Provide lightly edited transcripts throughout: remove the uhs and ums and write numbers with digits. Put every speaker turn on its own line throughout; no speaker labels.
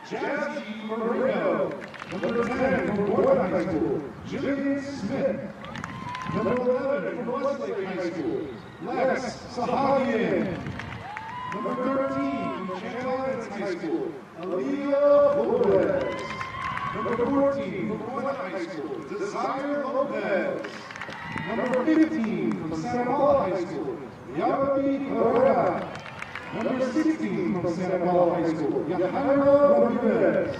Jazzy Moreno. Number 10 from Gordon High School, Jillian Smith. Number 11 from Westlake High School, Lex Sahagian. Number 13 from Channel Islands High School, Aaliyah Lopez. Number 14 from Gordon High School, Desire Lopez. Number 15 from Santa Paula High School, Yamabi Correa. Number 16 from Santa Paula High School, Yahaira Ramirez.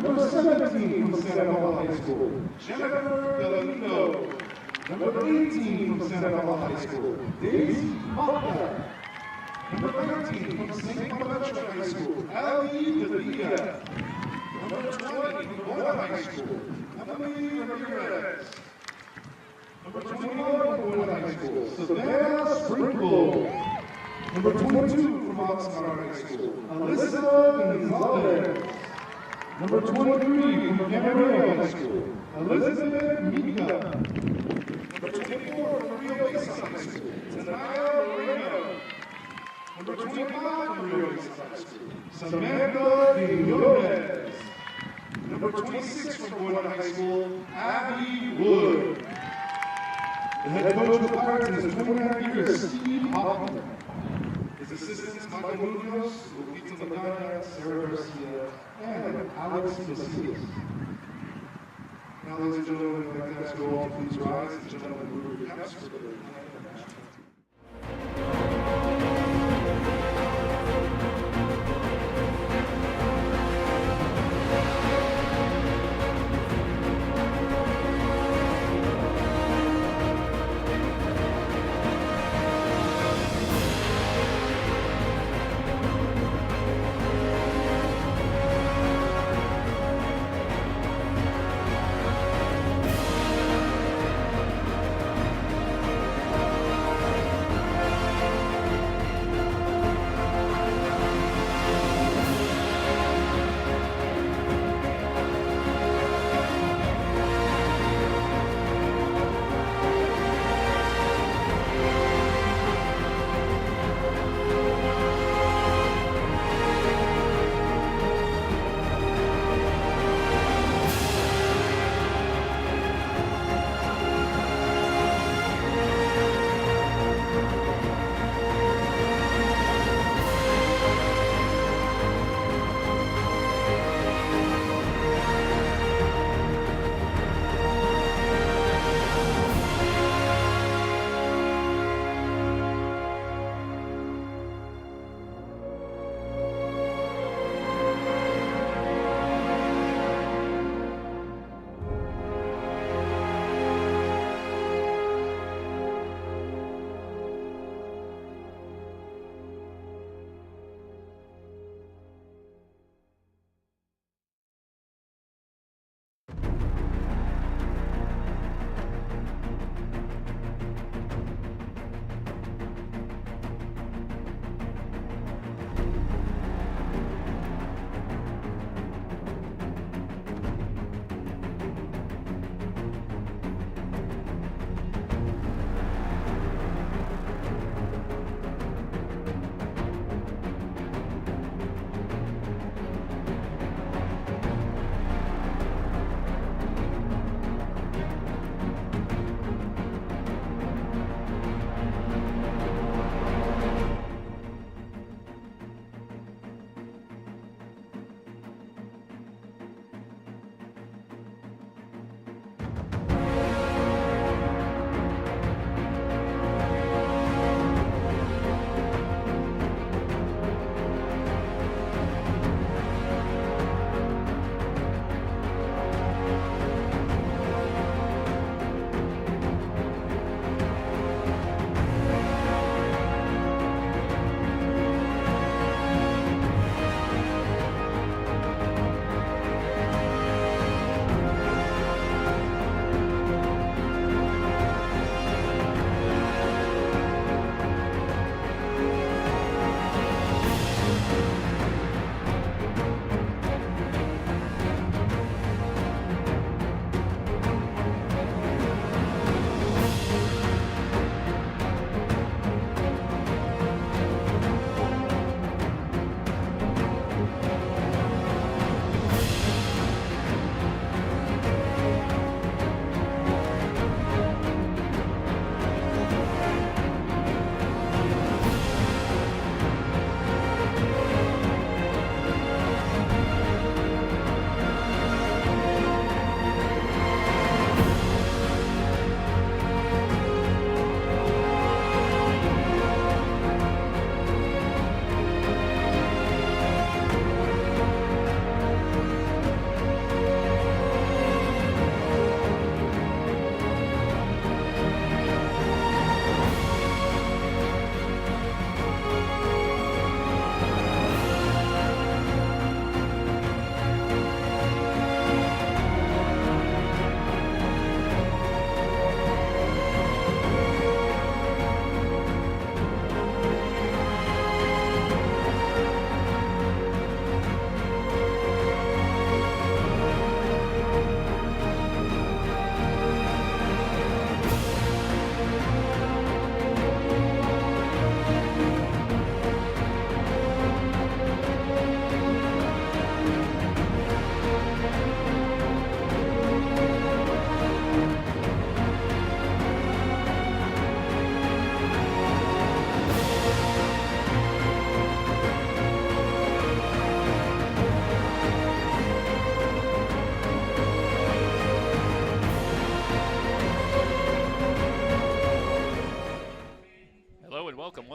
Number 17 from Santa Paula High School, Jennifer Galindo. Number 18 from Santa Paula High School, Daisy Mata. Number 19 from St. Bonaventure High School, Ali Davida. Number 20 from Gordon High School, Emily Ramirez. Number 21 from Gordon High School, Savannah Sprinkle. Number 22 from Oxnard High School, Alyssa Gonzalez. Number 23 from Camarillo High School, Elizabeth Mika. Number 24 from Rio Mesa High School, Tanaya Moreno. Number 25 from Rio Mesa High School, Samantha Quinones. Number 26 from Gordon High School, Abby Wood. The head coach of the Pirates is 29 years, Steve Hoffman. His assistants, Michael Munoz, Lupita Magana, Sarah Garcia, and Alex Macias. Now, ladies and gentlemen, I'd like to ask you all to please rise and gentlemen move your caps for the national team.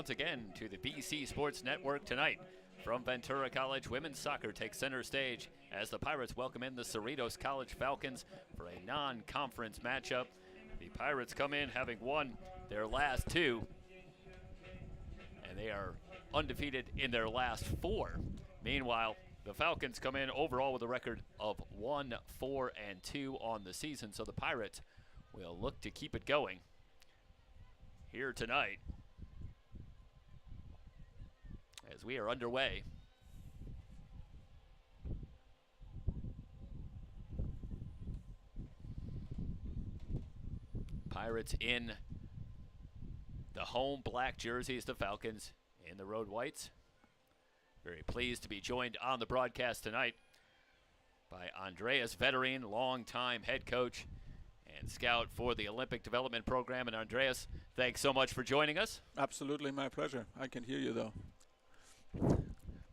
once again to the BC Sports Network tonight. From Ventura College, women's soccer takes center stage as the Pirates welcome in the Cerritos College Falcons for a non-conference matchup. The Pirates come in having won their last two, and they are undefeated in their last four. Meanwhile, the Falcons come in overall with a record of 1-4-2 on the season, so the Pirates will look to keep it going here tonight as we are underway. Pirates in the home black jerseys, the Falcons in the road whites. Very pleased to be joined on the broadcast tonight by Andreas Vetterine, longtime head coach and scout for the Olympic Development Program. And Andreas, thanks so much for joining us.
Absolutely, my pleasure. I can hear you, though.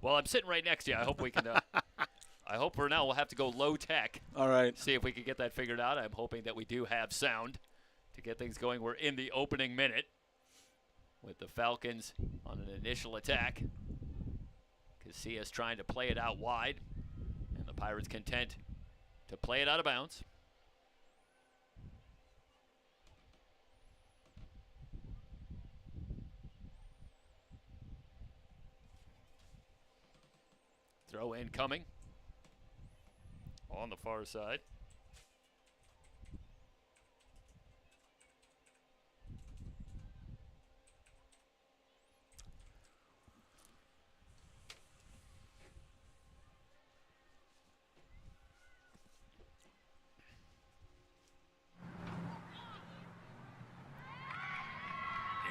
Well, I'm sitting right next to you. I hope we can. I hope for now we'll have to go low tech.
All right.
See if we can get that figured out. I'm hoping that we do have sound to get things going. We're in the opening minute with the Falcons on an initial attack. Casillas trying to play it out wide, and the Pirates content to play it out of bounds. Throw in coming on the far side.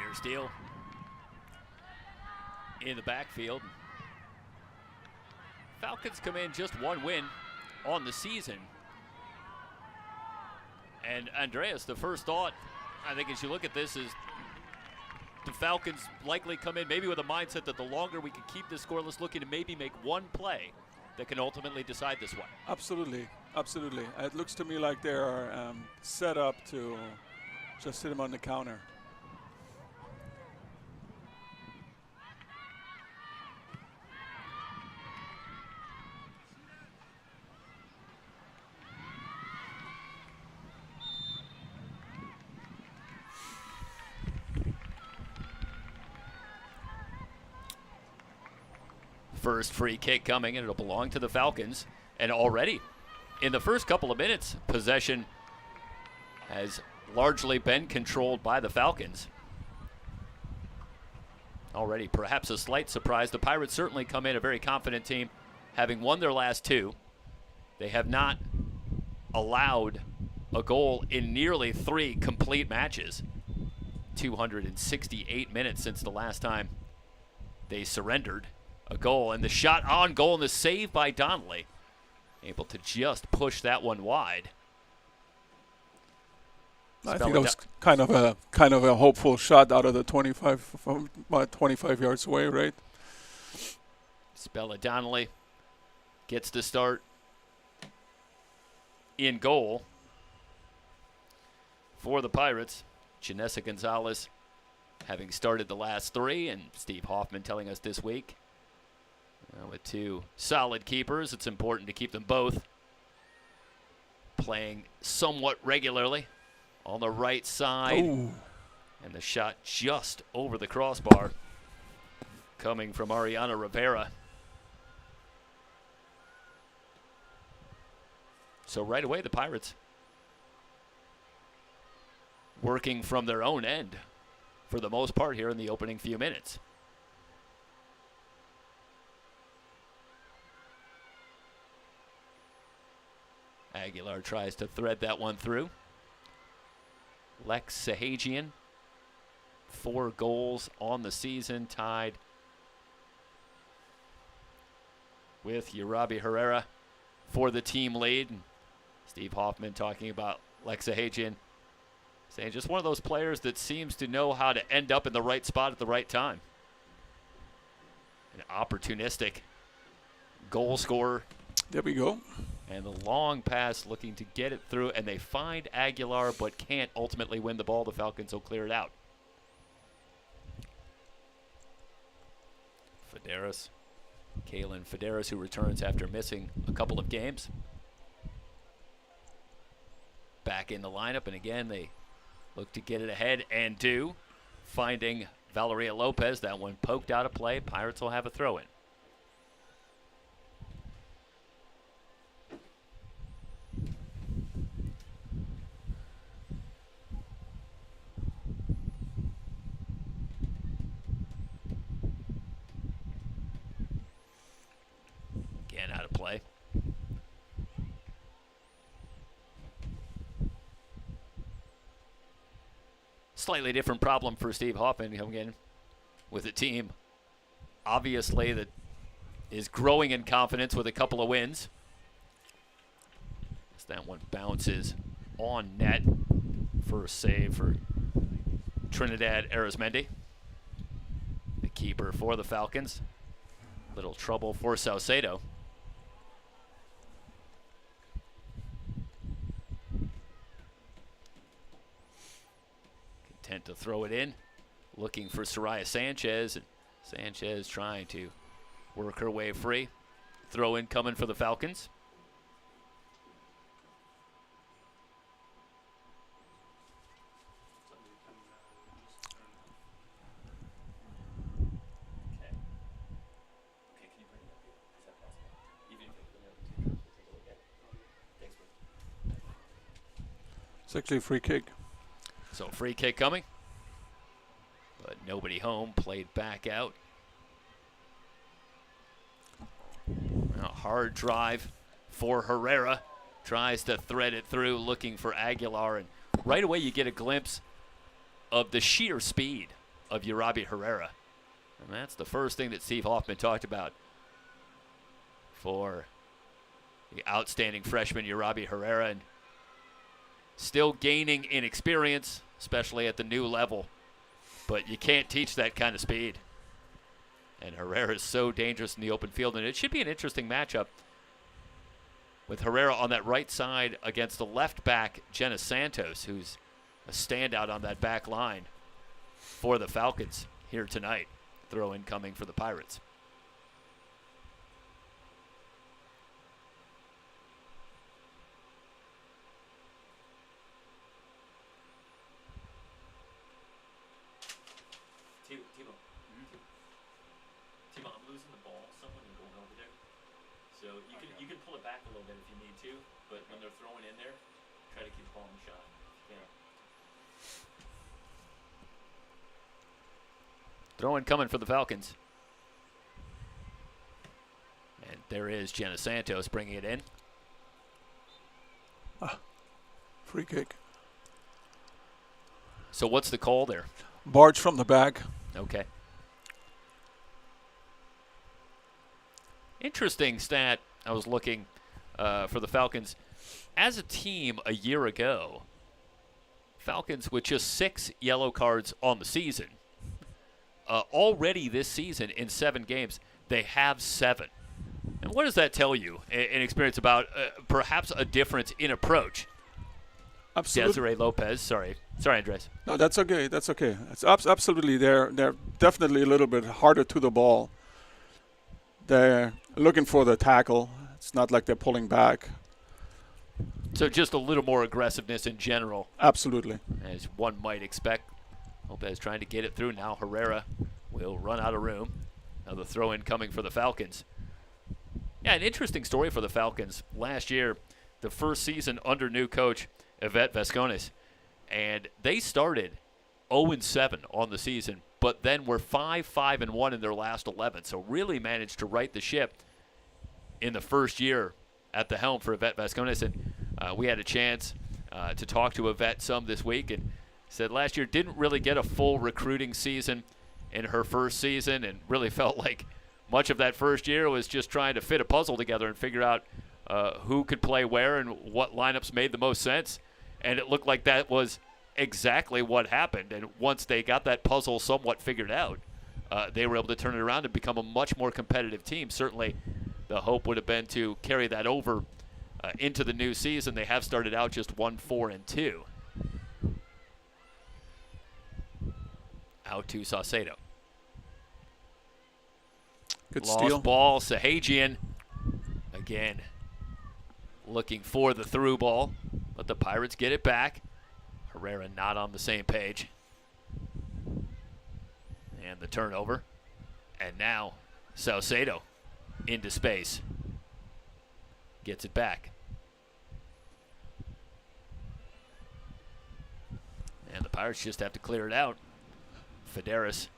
Near steal in the backfield. Falcons come in just one win on the season. And Andreas, the first thought, I think as you look at this, is the Falcons likely come in maybe with a mindset that the longer we can keep this scoreless, looking to maybe make one play that can ultimately decide this one.
Absolutely, absolutely. It looks to me like they are set up to just hit him on the counter.
First free kick coming, and it'll belong to the Falcons. And already, in the first couple of minutes, possession has largely been controlled by the Falcons. Already, perhaps a slight surprise. The Pirates certainly come in a very confident team, having won their last two. They have not allowed a goal in nearly 3 complete matches. 268 minutes since the last time they surrendered a goal, and the shot on goal and the save by Donnelly, able to just push that one wide.
I think that was kind of a hopeful shot out of the 25 yards away, right?
Spella Donnelly gets the start in goal for the Pirates. Janessa Gonzalez having started the last 3, and Steve Hoffman telling us this week, with 2 solid keepers, it's important to keep them both playing somewhat regularly on the right side.
Ooh.
And the shot just over the crossbar coming from Ariana Rivera. So right away, the Pirates working from their own end for the most part here in the opening few minutes. Aguilar tries to thread that one through. Lex Sahajian, 4 goals on the season, tied with Urabi Herrera for the team lead. And Steve Hoffman talking about Lex Sahajian, saying just one of those players that seems to know how to end up in the right spot at the right time. An opportunistic goal scorer.
There we go.
And the long pass looking to get it through, and they find Aguilar but can't ultimately win the ball. The Falcons will clear it out. Federis. Kalen Federis, who returns after missing a couple of games. Back in the lineup, and again, they look to get it ahead and do. Finding Valeria Lopez. That one poked out of play. Pirates will have a throw-in. Again, out of play. Slightly different problem for Steve Hoffman coming in with a team, obviously, that is growing in confidence with a couple of wins. As that one bounces on net. First save for Trinidad Arizmendi, the keeper for the Falcons. Little trouble for Saucedo. Content to throw it in, looking for Soraya Sanchez, and Sanchez trying to work her way free. Throw in coming for the Falcons.
It's actually a free kick.
So free kick coming, but nobody home. Played back out. A hard drive for Herrera. Tries to thread it through, looking for Aguilar, and right away you get a glimpse of the sheer speed of Urabi Herrera. And that's the first thing that Steve Hoffman talked about for the outstanding freshman Urabi Herrera. And still gaining in experience, especially at the new level. But you can't teach that kind of speed. And Herrera is so dangerous in the open field. And it should be an interesting matchup with Herrera on that right side against the left back, Jenna Santos, who's a standout on that back line for the Falcons here tonight. Throw in coming for the Pirates. Timo, I'm losing the ball. Someone is going over there. So you can pull it back a little bit if you need to, but when they're throwing in there, try to keep the ball in the shot. Yeah. Throwing coming for the Falcons. And there is Jenna Santos bringing it in.
Free kick.
So what's the call there?
Barge from the back.
Okay. Interesting stat. I was looking for the Falcons. As a team a year ago, Falcons with just 6 yellow cards on the season. Already this season in 7 games, they have 7. And what does that tell you in experience about perhaps a difference in approach?
Absolutely.
Desiree Lopez, sorry, Andres.
No, that's okay. That's okay. It's absolutely they're definitely a little bit harder to the ball. They're looking for the tackle. It's not like they're pulling back.
So just a little more aggressiveness in general.
Absolutely.
As one might expect. Lopez trying to get it through. Now Herrera will run out of room. Another throw-in coming for the Falcons. Yeah, an interesting story for the Falcons. Last year, the first season under new coach Yvette Vascones, and they started 0-7 on the season, but then were 5-1 in their last 11. So really managed to right the ship in the first year at the helm for Yvette Vascones. And we had a chance to talk to Yvette some this week, and said last year didn't really get a full recruiting season in her first season, and really felt like much of that first year was just trying to fit a puzzle together and figure out who could play where and what lineups made the most sense. And it looked like that was exactly what happened. And once they got that puzzle somewhat figured out, they were able to turn it around and become a much more competitive team. Certainly the hope would have been to carry that over into the new season. They have started out just 1-4-2. Out to Saucedo.
Good
Lost
steal.
ball, Sahajian. Again, looking for the through ball, but the Pirates get it back. Herrera not on the same page. And the turnover. And now Saucedo into space. Gets it back. And the Pirates just have to clear it out. Federis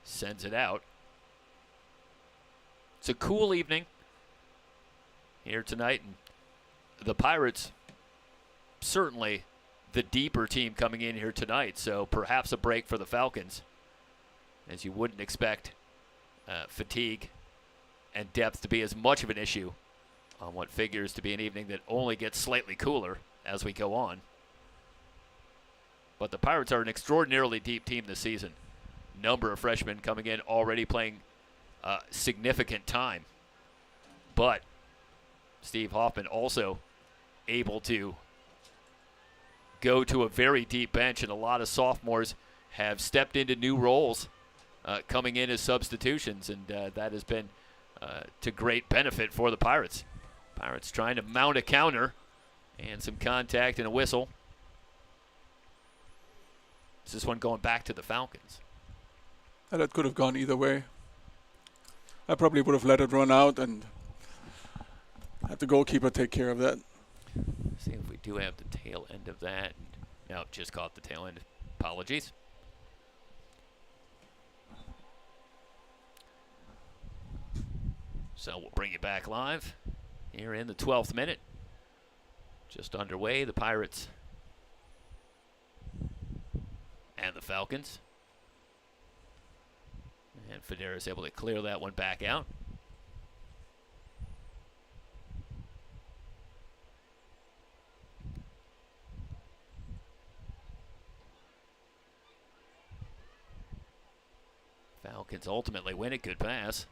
sends it out. It's a cool evening here tonight. And the Pirates, certainly the deeper team coming in here tonight, so perhaps a break for the Falcons, as you wouldn't expect fatigue and depth to be as much of an issue on what figures to be an evening that only gets slightly cooler as we go on. But the Pirates are an extraordinarily deep team this season. Number of freshmen coming in already playing significant time. But Steve Hoffman also able to go to a very deep bench, and a lot of sophomores have stepped into new roles coming in as substitutions, and that has been to great benefit for the Pirates. Pirates trying to mount a counter, and some contact and a whistle. Is this one going back to the Falcons?
And that could have gone either way. I probably would have let it run out and had the goalkeeper take care of that.
See if we do have the tail end of that. No, just caught the tail end. Apologies. So we'll bring you back live here in the 12th minute. Just underway, the Pirates and the Falcons. And Federa is able to clear that one back out. Falcons ultimately win it. Good pass.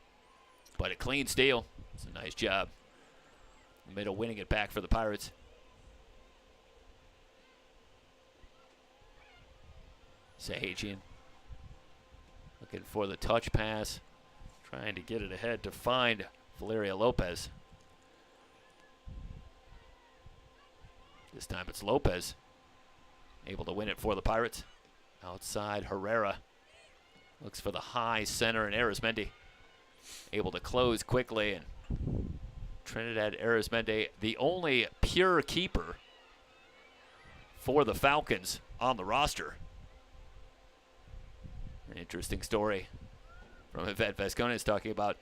But a clean steal. It's a nice job. Middle winning it back for the Pirates. Sahajian looking for the touch pass. Trying to get it ahead to find Valeria Lopez. This time it's Lopez able to win it for the Pirates. Outside Herrera. Looks for the high center, and Arizmendi able to close quickly. And Trinidad Arizmendi, the only pure keeper for the Falcons on the roster. An interesting story from Yvette Vascones talking about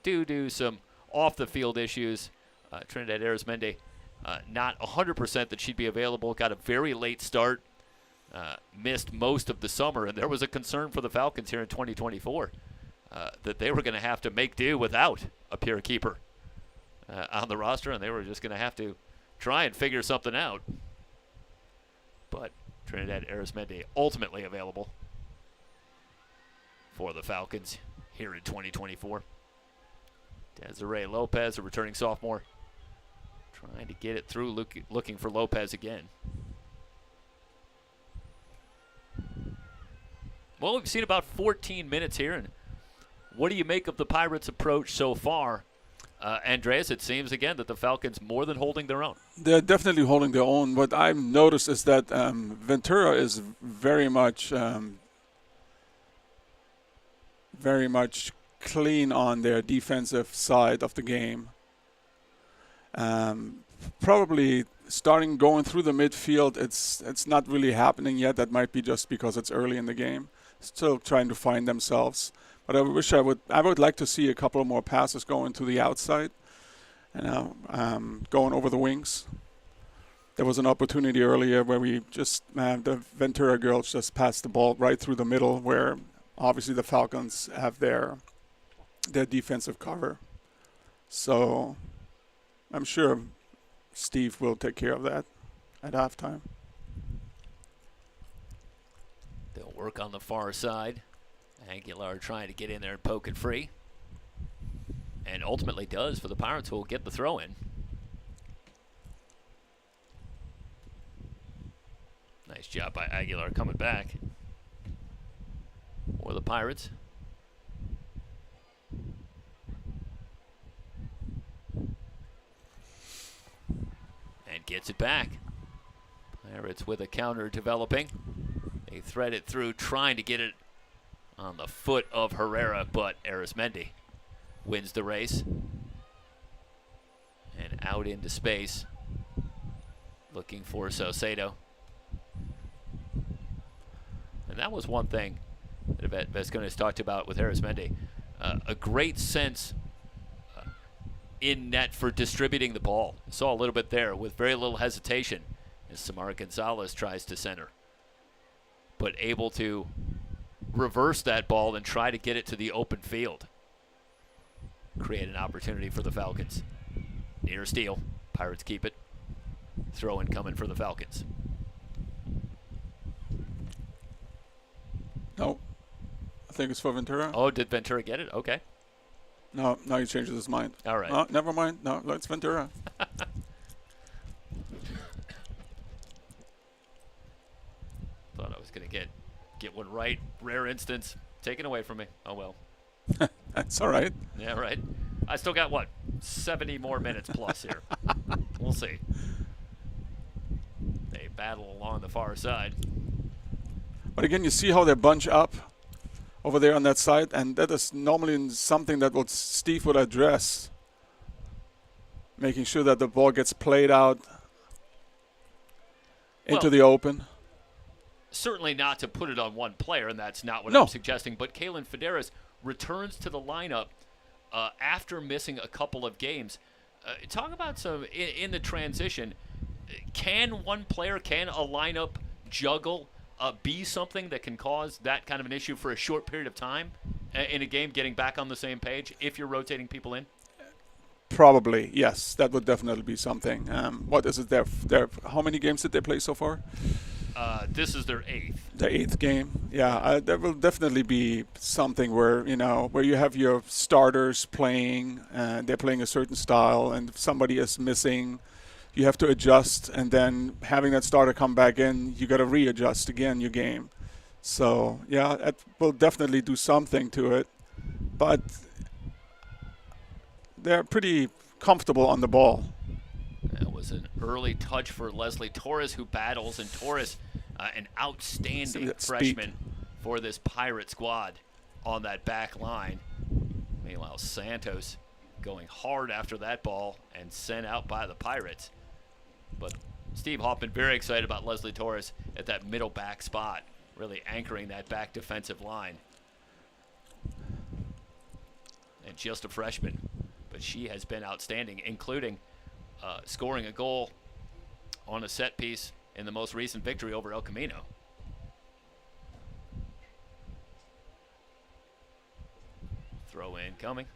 due to some off-the-field issues, Trinidad Arizmendi not 100% that she'd be available, got a very late start. Missed most of the summer, and there was a concern for the Falcons here in 2024 that they were going to have to make do without a pure keeper on the roster, and they were just going to have to try and figure something out. But Trinidad Arizmendi ultimately available for the Falcons here in 2024. Desiree Lopez, a returning sophomore, trying to get it through, looking for Lopez again. Well, we've seen about 14 minutes here, and what do you make of the Pirates' approach so far? Andreas, it seems again that the Falcons more than holding their own.
They're definitely holding their own. What I've noticed is that Ventura is very much clean on their defensive side of the game. Probably going through the midfield, it's not really happening yet. That might be just because it's early in the game. Still trying to find themselves. But I would like to see a couple of more passes going to the outside, going over the wings. There was an opportunity earlier where the Ventura girls just passed the ball right through the middle, where obviously the Falcons have their defensive cover. So I'm sure Steve will take care of that at halftime.
They'll work on the far side. Aguilar trying to get in there and poke it free. And ultimately does for the Pirates, who will get the throw in. Nice job by Aguilar coming back for the Pirates. gets it back. Pirates with a counter developing. They thread it through, trying to get it on the foot of Herrera, but Arizmendi wins the race. And out into space, looking for Saucedo. And that was one thing that Yvette Vascones talked about with Arizmendi. A great sense in net for distributing the ball. Saw a little bit there with very little hesitation as Samara Gonzalez tries to center. But able to reverse that ball and try to get it to the open field. Create an opportunity for the Falcons. Near steal. Pirates keep it. Throw in coming for the Falcons.
No. I think it's for Ventura.
Oh, did Ventura get it? Okay.
No, now he changes his mind.
All right.
No, never mind. No, it's Ventura.
Thought I was going to get one right. Rare instance. Taken away from me. Oh, well.
That's all right.
Yeah, right. I still got, 70 more minutes plus here. We'll see. They battle along the far side.
But again, you see how they bunch up over there on that side, and that is normally something that Steve would address, making sure that the ball gets played out into the open.
Certainly not to put it on one player, and that's not what
No.
I'm suggesting, but Kaylin Federes returns to the lineup after missing a couple of games. Talk about some in the transition. Can a lineup juggle be something that can cause that kind of an issue for a short period of time in a game, getting back on the same page if you're rotating people in?
Probably, yes. That would definitely be something. What is it? How many games did they play so far?
This is their 8th.
The 8th game. Yeah, there will definitely be something where you have your starters playing, and they're playing a certain style, and if somebody is missing, you have to adjust, and then having that starter come back in, you got to readjust again your game. So yeah, that will definitely do something to it, but they're pretty comfortable on the ball.
That was an early touch for Leslie Torres, who battles, and Torres, an outstanding freshman for this Pirate squad on that back line. Meanwhile, Santos going hard after that ball and sent out by the Pirates. But Steve Hoffman very excited about Leslie Torres at that middle back spot, really anchoring that back defensive line. And just a freshman, but she has been outstanding, including scoring a goal on a set piece in the most recent victory over El Camino. Throw in coming.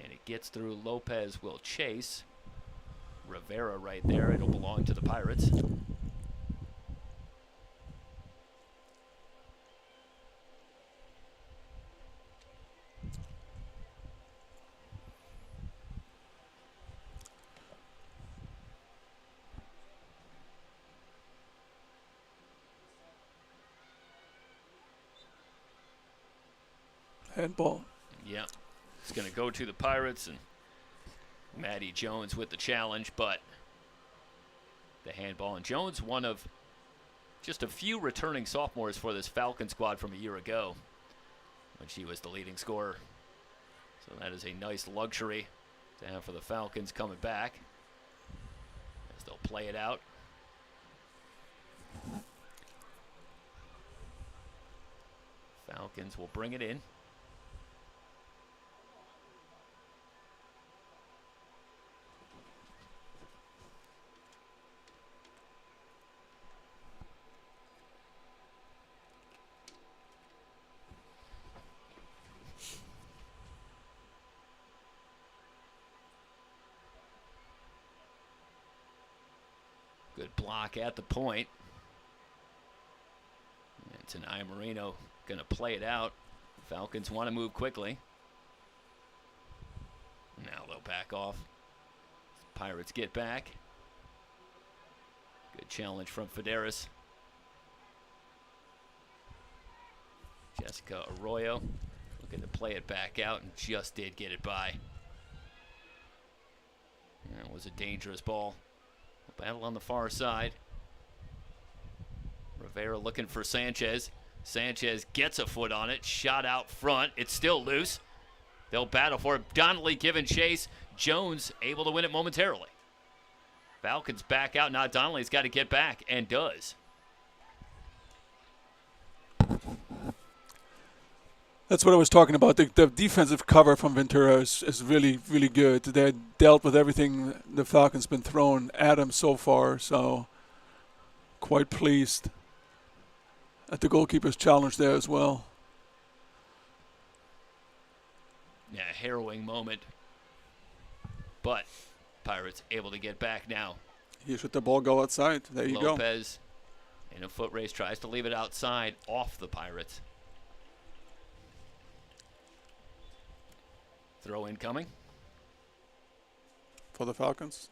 And it gets through. Lopez will chase. Rivera right there. It'll belong to the Pirates.
Handball.
Yeah. It's going to go to the Pirates, and Maddie Jones with the challenge, but the handball. And Jones, one of just a few returning sophomores for this Falcon squad from a year ago when she was the leading scorer. So that is a nice luxury to have for the Falcons coming back as they'll play it out. Falcons will bring it in. Good block at the point. And Tanaya Moreno going to play it out. Falcons want to move quickly. Now they'll back off. Pirates get back. Good challenge from Federes. Jessica Arroyo looking to play it back out and just did get it by. That was a dangerous ball. Battle on the far side. Rivera looking for Sanchez. Sanchez gets a foot on it. Shot out front. It's still loose. They'll battle for it. Donnelly giving chase. Jones able to win it momentarily. Falcons back out. Now Donnelly's got to get back, and does.
That's what I was talking about. The defensive cover from Ventura is really, really good. They dealt with everything the Falcons been thrown at them so far, so quite pleased at the goalkeeper's challenge there as well.
Yeah, harrowing moment. But Pirates able to get back now.
He should the ball go outside. There you go.
Lopez in a foot race tries to leave it outside off the Pirates. Throw incoming.
For the Falcons.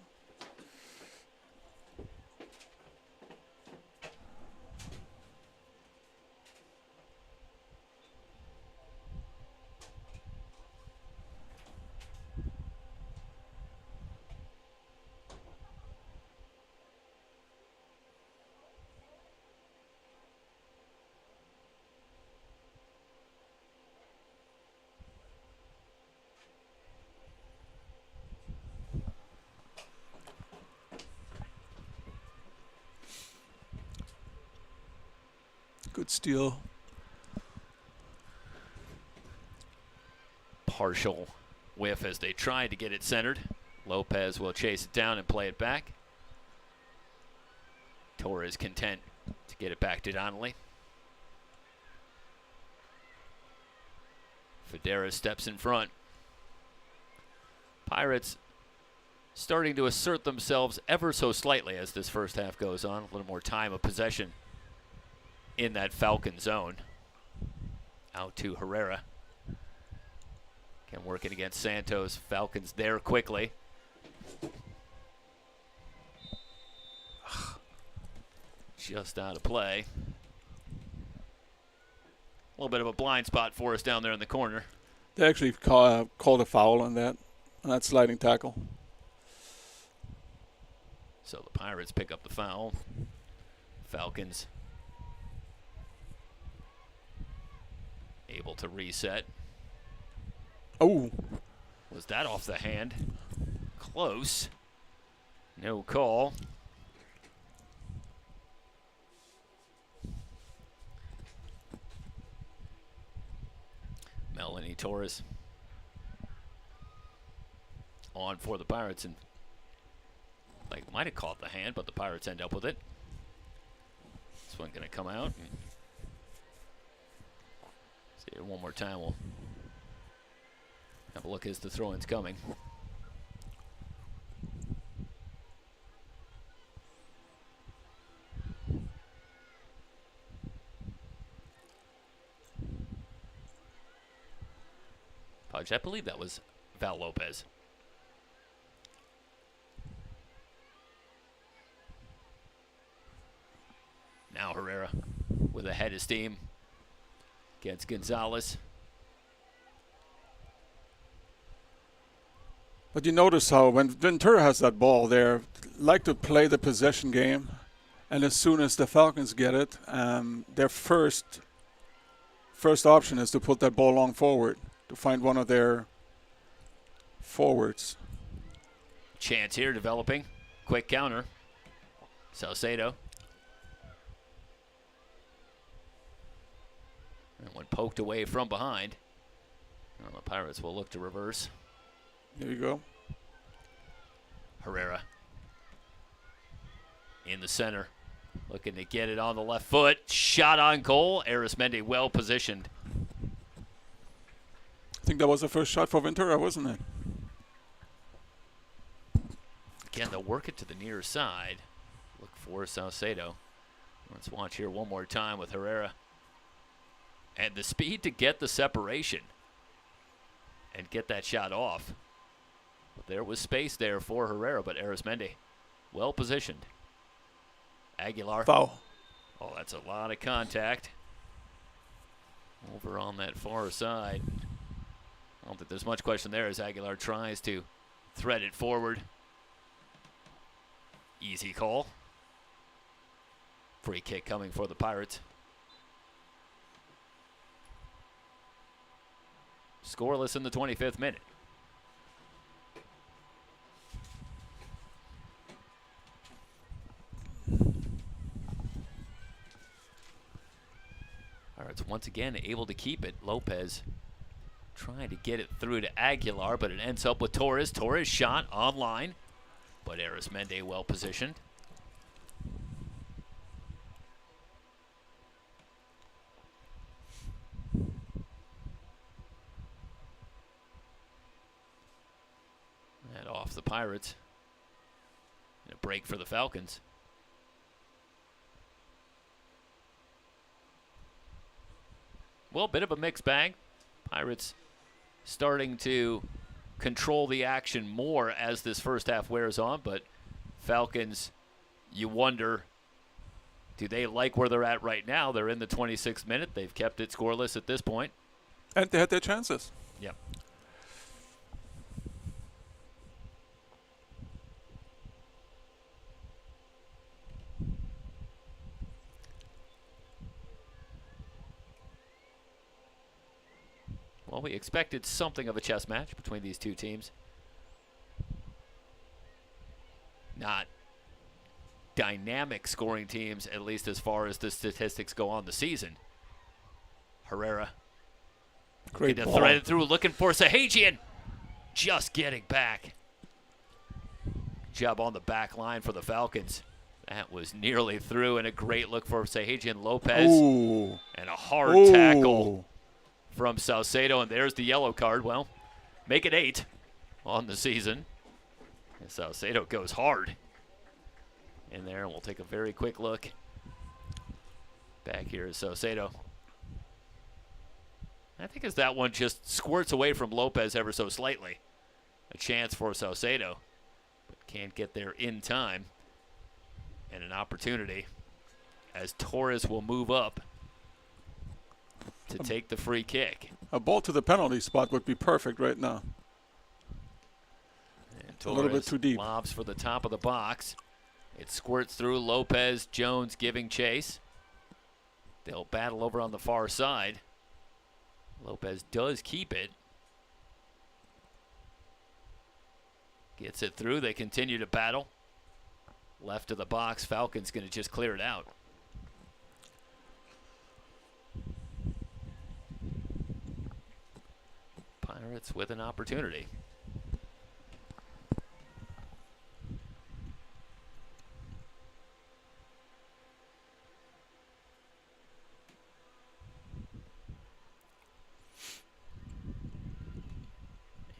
Good steal.
Partial whiff as they tried to get it centered. Lopez will chase it down and play it back. Torres content to get it back to Donnelly. Federa steps in front. Pirates starting to assert themselves ever so slightly as this first half goes on. A little more time of possession in that Falcon zone. Out to Herrera. Again, working against Santos. Falcons there quickly. Just out of play. A little bit of a blind spot for us down there in the corner.
They actually called a foul on that sliding tackle.
So the Pirates pick up the foul. Falcons able to reset.
Oh.
Was that off the hand? Close. No call. Melanie Torres on for the Pirates, and might have caught the hand, but the Pirates end up with it. This one going to come out. See it one more time. We'll have a look as the throw-in's coming. I believe that was Val Lopez. Now Herrera with a head of steam against Gonzalez.
But you notice how when Ventura has that ball, they like to play the possession game, and as soon as the Falcons get it, their first option is to put that ball long forward, to find one of their forwards.
Chance here developing. Quick counter. Salcedo. And one poked away from behind. Well, the Pirates will look to reverse.
There you go.
Herrera in the center. Looking to get it on the left foot. Shot on goal. Arismendi well positioned.
I think that was the first shot for Ventura, wasn't it?
Again, they'll work it to the near side. Look for Salcedo. Let's watch here one more time with Herrera. And the speed to get the separation and get that shot off. But there was space there for Herrera, but Arismendi well positioned. Aguilar.
Foul.
Oh, that's a lot of contact. Over on that far side. I don't think there's much question there as Aguilar tries to thread it forward. Easy call. Free kick coming for the Pirates. Scoreless in the 25th minute. Pirates once again able to keep it. Lopez trying to get it through to Aguilar, but it ends up with Torres. Torres shot online, but Arismendi well positioned. And off the Pirates. And a break for the Falcons. Well, a bit of a mixed bag. Pirates starting to control the action more as this first half wears on, but Falcons, you wonder, do they like where they're at right now? They're in the 26th minute. They've kept it scoreless at this point.
And they had their chances.
Yep. Well, we expected something of a chess match between these two teams. Not dynamic scoring teams, at least as far as the statistics go on the season. Herrera.
Great
to
ball.
thread it through, looking for Sahajian. Just getting back. Good job on the back line for the Falcons. That was nearly through, and a great look for Sahajian Lopez.
Ooh.
And a hard tackle from Saucedo, and there's the yellow card. Well, make it 8 on the season. And Saucedo goes hard in there, and we'll take a very quick look. Back here is Saucedo. I think as that one just squirts away from Lopez ever so slightly. A chance for Saucedo, but can't get there in time. And an opportunity as Torres will move up to take the free kick.
A ball to the penalty spot would be perfect right now.
And
a little bit too deep.
Lobs for the top of the box. It squirts through. Lopez, Jones giving chase. They'll battle over on the far side. Lopez does keep it. Gets it through. They continue to battle. Left of the box. Falcons going to just clear it out. Pirates with an opportunity.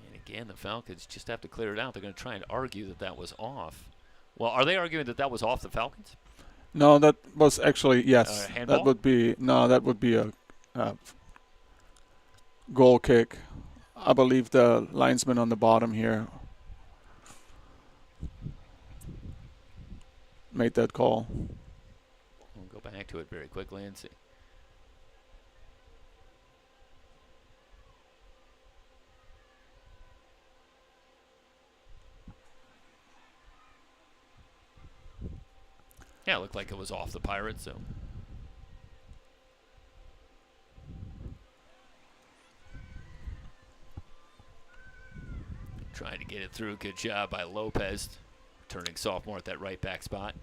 And again, the Falcons just have to clear it out. They're going to try and argue that that was off. Well, are they arguing that that was off the Falcons?
No, that was actually, yes.
Handball?
That would be a goal kick. I believe the linesman on the bottom here made that call.
We'll go back to it very quickly and see. Yeah, it looked like it was off the Pirates, so. Trying to get it through. Good job by Lopez, turning sophomore at that right back spot.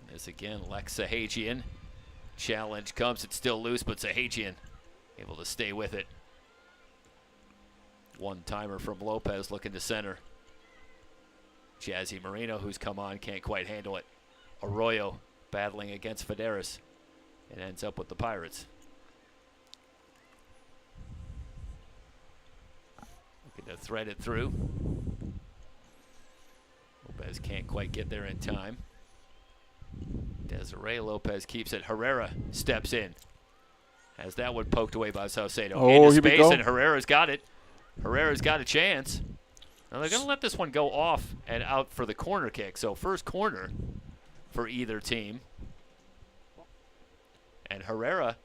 And this again, Lex Sahajian. Challenge comes. It's still loose, but Sahajian able to stay with it. One-timer from Lopez looking to center. Jazzy Marino, who's come on, can't quite handle it. Arroyo battling against Federis. It ends up with the Pirates. Looking to thread it through. Lopez can't quite get there in time. Desiree Lopez keeps it. Herrera steps in. Has that one poked away by Saucedo.
Oh,
into
here we
space,
go.
and Herrera's got it. Herrera's got a chance. Now they're going to let this one go off and out for the corner kick. So first corner for either team. And Herrera,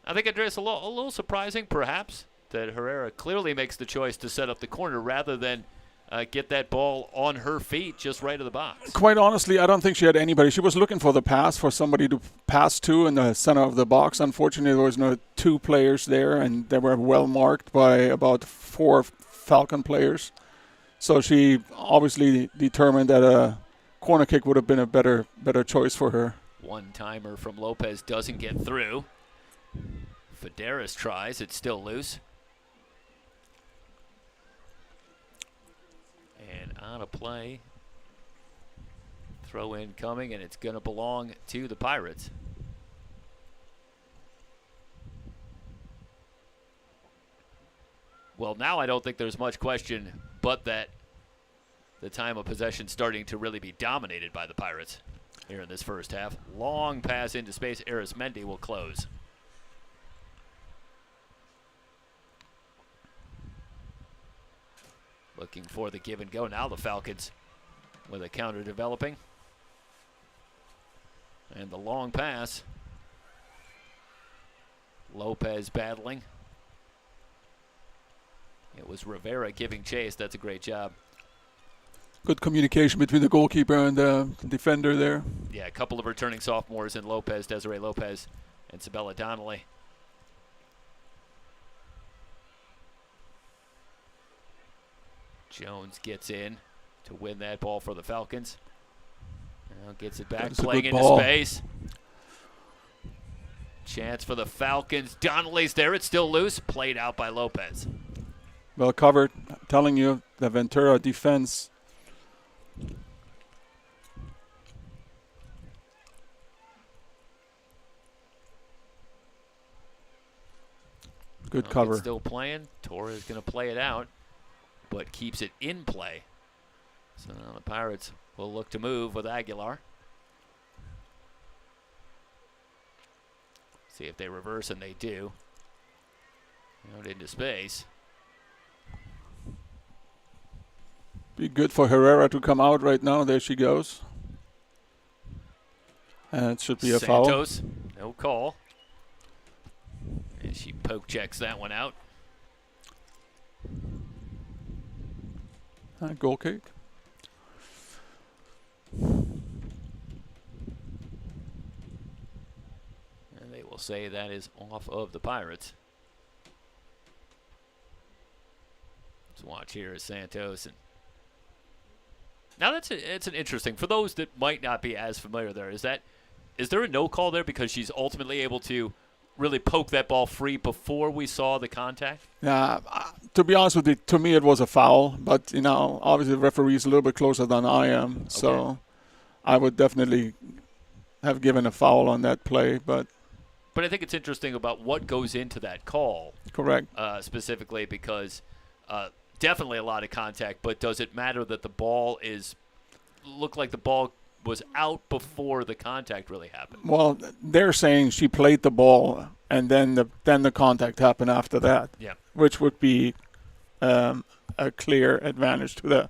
I think it's a little surprising perhaps that Herrera clearly makes the choice to set up the corner rather than get that ball on her feet just right of the box.
Quite honestly, I don't think she had anybody. She was looking for the pass, for somebody to pass to in the center of the box. Unfortunately, there was no 2 players there, and they were well marked by about 4 Falcon players. So she obviously determined that a corner kick would have been a better choice for her.
One-timer from Lopez doesn't get through. Federis tries. It's still loose. And out of play. Throw in coming, and it's going to belong to the Pirates. Well, now I don't think there's much question but that the time of possession starting to really be dominated by the Pirates here in this first half. Long pass into space. Arismendi will close. Looking for the give and go. Now the Falcons with a counter developing. And the long pass. Lopez battling. It was Rivera giving chase. That's a great job.
Good communication between the goalkeeper and the defender there.
Yeah, a couple of returning sophomores in Lopez, Desiree Lopez, and Sabella Donnelly. Jones gets in to win that ball for the Falcons. Now gets it back, playing into space. Chance for the Falcons. Donnelly's there. It's still loose. Played out by Lopez.
Well covered. I'm telling you, the Ventura defense. Good cover.
Still playing. Torres going to play it out, but keeps it in play. So now the Pirates will look to move with Aguilar. See if they reverse, and they do. Out into space.
Be good for Herrera to come out right now. There she goes. And it should be a foul.
Santos, no call. And she poke checks that one out.
Goal kick.
And they will say that is off of the Pirates. Let's watch here as Santos. And now it's an interesting, for those that might not be as familiar there, is there a no call there because she's ultimately able to really poke that ball free before we saw the contact?
Yeah, to be honest with you, to me it was a foul. But, obviously the referee is a little bit closer than I am. Okay. So I would definitely have given a foul on that play. But
I think it's interesting about what goes into that call.
Correct.
Specifically because definitely a lot of contact, but does it matter that the ball looked like the ball was out before the contact really happened?
Well, they're saying she played the ball and then the contact happened after that.
Yeah.
Which would be a clear advantage to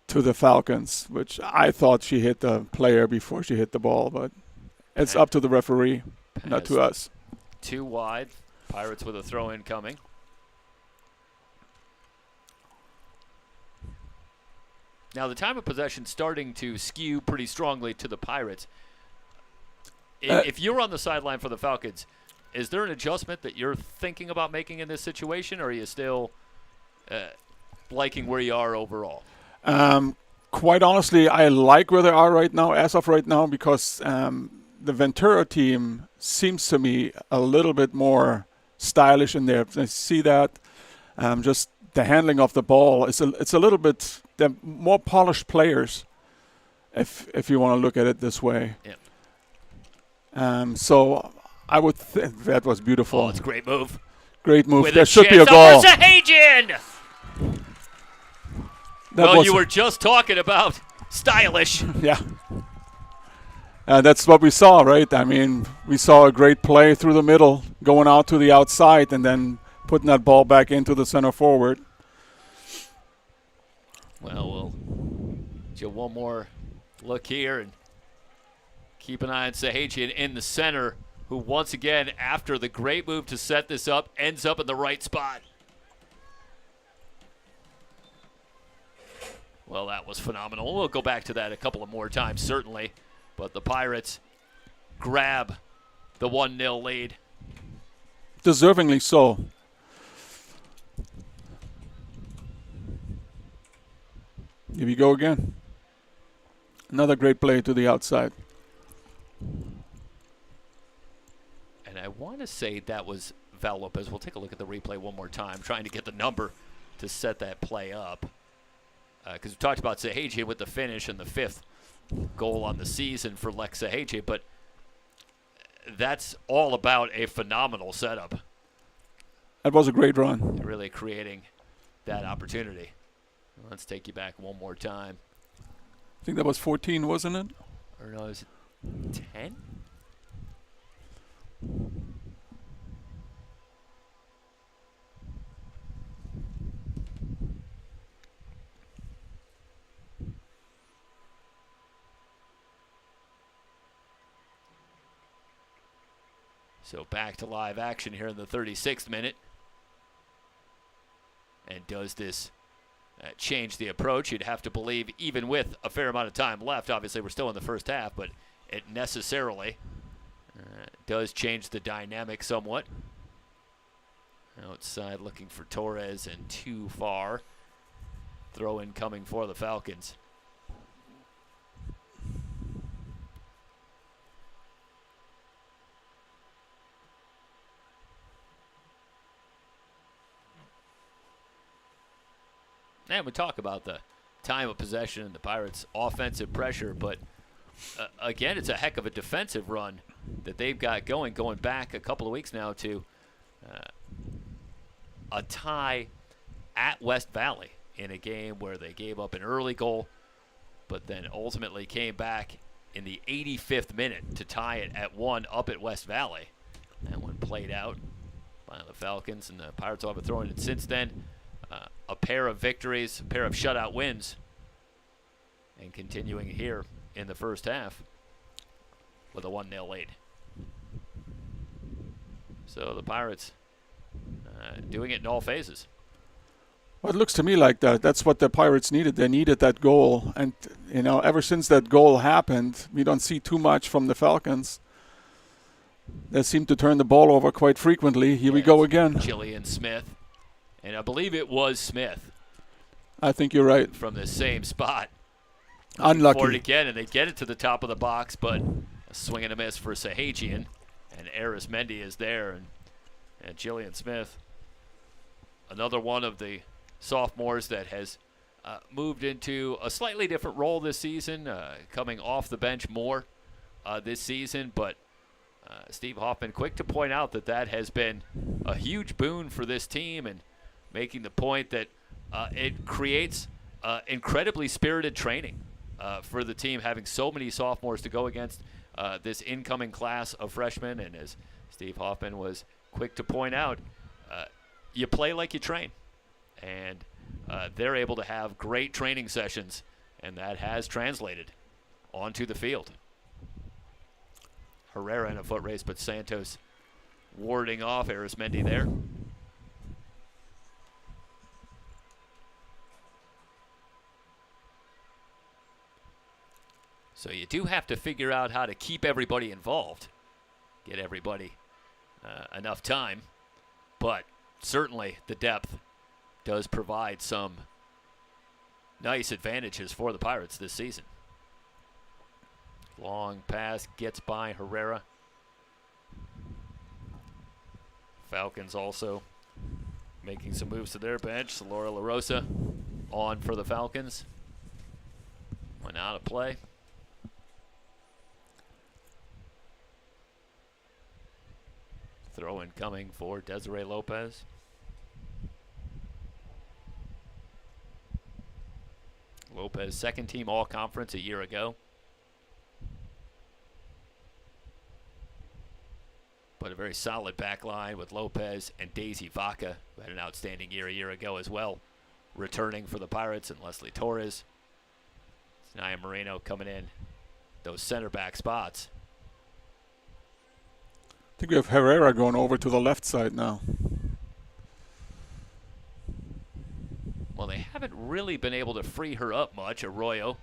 the Falcons, which I thought she hit the player before she hit the ball, but it's up to the referee, not to us.
2 wide. Pirates with a throw in coming. Now, the time of possession starting to skew pretty strongly to the Pirates. If you're on the sideline for the Falcons, is there an adjustment that you're thinking about making in this situation, or are you still liking where you are overall?
Quite honestly, I like where they are right now, as of right now, because the Ventura team seems to me a little bit more stylish in there. I see that. Just the handling of the ball, it's a little bit. They're more polished players, if you want to look at it this way.
Yeah.
So I would think that was beautiful.
Oh, it's a great move.
Great move. There should be a goal.
Sahajian! Well, you were just talking about stylish.
Yeah. That's what we saw, right? I mean, we saw a great play through the middle, going out to the outside, and then putting that ball back into the center forward.
Well, we'll do one more look here and keep an eye on Sahajian in the center, who once again, after the great move to set this up, ends up in the right spot. Well, that was phenomenal. We'll go back to that a couple of more times, certainly. But the Pirates grab the 1-0 lead.
Deservingly so. Here we go again. Another great play to the outside.
And I want to say that was Val Lopez. We'll take a look at the replay one more time, trying to get the number to set that play up. Because we talked about Sahajian with the finish and the 5th goal on the season for Lex Sahajian, but that's all about a phenomenal setup.
That was a great run.
Really creating that opportunity. Let's take you back one more time.
I think that was 14, wasn't it?
Or no, is it 10? So back to live action here in the 36th minute. And does this change the approach? You'd have to believe, even with a fair amount of time left. Obviously, we're still in the first half, but it necessarily does change the dynamic somewhat. Outside looking for Torres and too far. Throw in coming for the Falcons. And we talk about the time of possession and the Pirates' offensive pressure, but again, it's a heck of a defensive run that they've got going back a couple of weeks now to a tie at West Valley in a game where they gave up an early goal, but then ultimately came back in the 85th minute to tie it at 1 up at West Valley. That one played out by the Falcons, and the Pirates have been throwing it since then. A pair of victories, a pair of shutout wins, and continuing here in the first half with a 1-0 lead. So the Pirates doing it in all phases.
Well, it looks to me like that. That's what the Pirates needed. They needed that goal. And, ever since that goal happened, we don't see too much from the Falcons. They seem to turn the ball over quite frequently. Here we go again.
Jillian Smith. And I believe it was Smith.
I think you're right.
From the same spot.
Unlucky.
For it again, and they get it to the top of the box, but a swing and a miss for Sahajian. And Eris Mendy is there. And Jillian Smith, another one of the sophomores that has moved into a slightly different role this season, coming off the bench more this season. But Steve Hoffman quick to point out that has been a huge boon for this team, and making the point that it creates incredibly spirited training for the team, having so many sophomores to go against this incoming class of freshmen. And as Steve Hoffman was quick to point out, you play like you train. And they're able to have great training sessions, and that has translated onto the field. Herrera in a foot race, but Santos warding off Arismendi there. So you do have to figure out how to keep everybody involved, get everybody enough time, but certainly the depth does provide some nice advantages for the Pirates this season. Long pass gets by Herrera. Falcons also making some moves to their bench. Laura La Rosa on for the Falcons. Went out of play. Throw in coming for Desiree Lopez. Lopez, second team all-conference a year ago. But a very solid back line with Lopez and Daisy Vaca, who had an outstanding year a year ago as well, returning for the Pirates, and Leslie Torres. Naya Moreno coming in those center back spots.
I think we have Herrera going over to the left side now.
Well, they haven't really been able to free her up much. Arroyo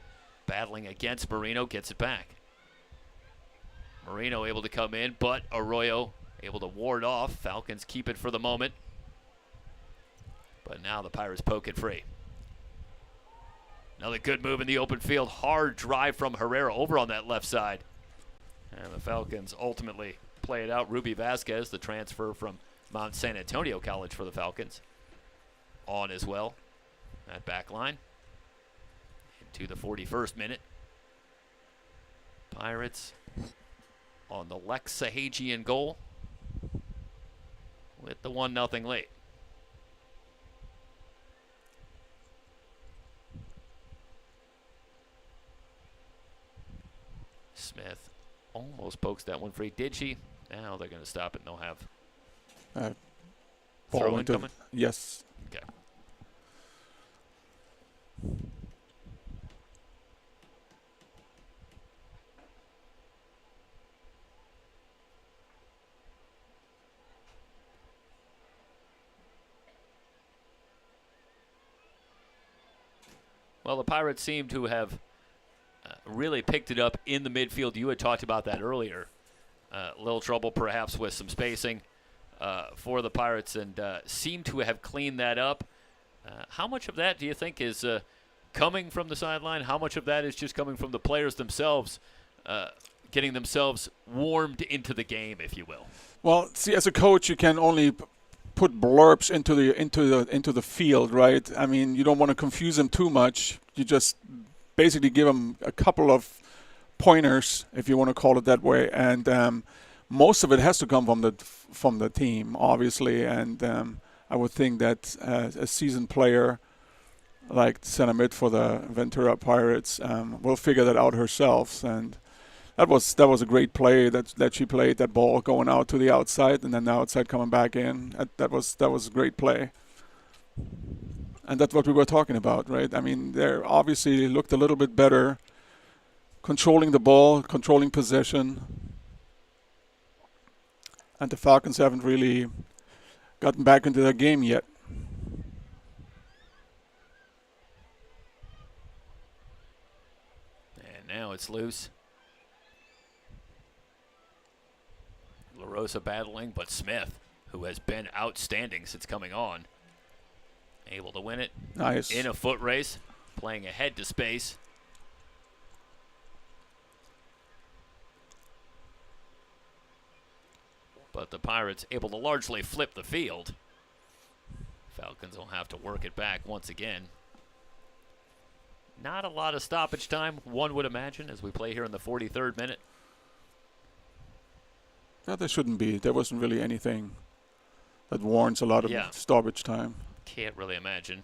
battling against Marino, gets it back. Marino able to come in, but Arroyo able to ward off. Falcons keep it for the moment. But now the Pirates poke it free. Another good move in the open field. Hard drive from Herrera over on that left side. And the Falcons ultimately play it out. Ruby Vasquez, the transfer from Mount San Antonio College for the Falcons, on as well. That back line into the 41st minute. Pirates on the Lex Sahagian goal with the 1-0 lead. Smith almost pokes that one free. Did she? Now they're going to stop it and they'll have throw in coming?
Yes.
Okay. Well, the Pirates seem to have really picked it up in the midfield. You had talked about that earlier. A little trouble perhaps with some spacing for the Pirates, and seem to have cleaned that up. How much of that do you think is coming from the sideline? How much of that is just coming from the players themselves, getting themselves warmed into the game, if you will?
Well, see, as a coach, you can only put blurbs into the field, right? I mean, you don't want to confuse them too much. You just basically give them a couple of pointers, if you want to call it that way, and most of it has to come from the team, obviously. And I would think that a seasoned player like center mid for the Ventura Pirates will figure that out herself. And that was a great play that she played, that ball going out to the outside and then the outside coming back in. That was a great play. And that's what we were talking about, right? I mean, they obviously looked a little bit better, controlling the ball, controlling possession. And the Falcons haven't really gotten back into their game yet.
And now it's loose. La Rosa battling, but Smith, who has been outstanding since coming on, able to win it.
Nice.
In a foot race, playing ahead to space. But the Pirates able to largely flip the field. Falcons will have to work it back once again. Not a lot of stoppage time, one would imagine, as we play here in the 43rd minute.
Yeah, there shouldn't be. There wasn't really anything that warrants a lot of stoppage time.
Can't really imagine.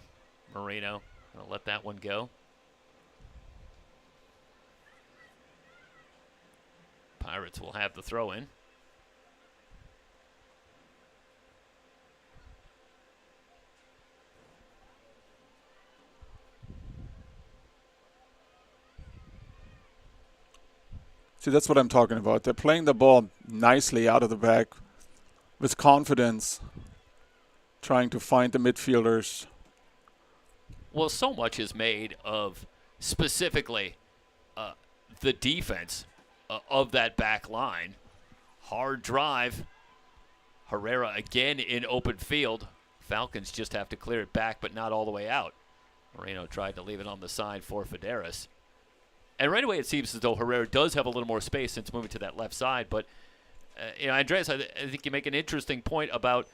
Marino going to let that one go. Pirates will have the throw in.
See, that's what I'm talking about. They're playing the ball nicely out of the back with confidence, trying to find the midfielders.
Well, so much is made of specifically the defense of that back line. Hard drive. Herrera again in open field. Falcons just have to clear it back, but not all the way out. Moreno tried to leave it on the side for Federes. And right away it seems as though Herrera does have a little more space since moving to that left side. But, Andreas, I think you make an interesting point about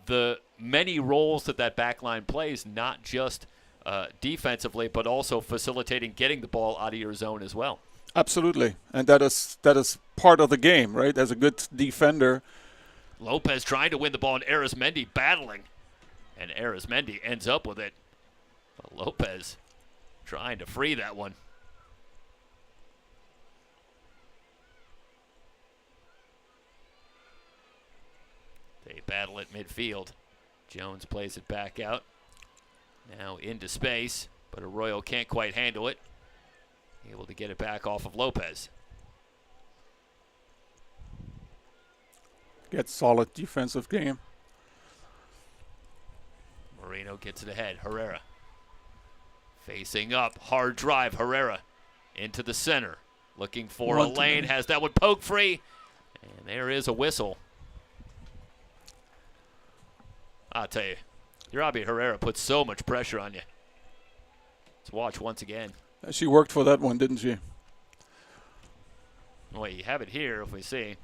the many roles that back line plays, not just defensively, but also facilitating getting the ball out of your zone as well.
Absolutely. And that is part of the game, right? As a good defender.
Lopez trying to win the ball, and Arizmendi battling. And Arizmendi ends up with it. But Lopez trying to free that one. They battle at midfield. Jones plays it back out. Now into space, but Arroyo can't quite handle it. Able to get it back off of Lopez.
Gets solid defensive game.
Moreno gets it ahead. Herrera Facing up, hard drive, Herrera into the center. Looking for a lane, has that one poke free. And there is a whistle. I'll tell you, Yarabi Herrera puts so much pressure on you. Let's watch once again.
She worked for that one, didn't she?
Well, you have it here if we see.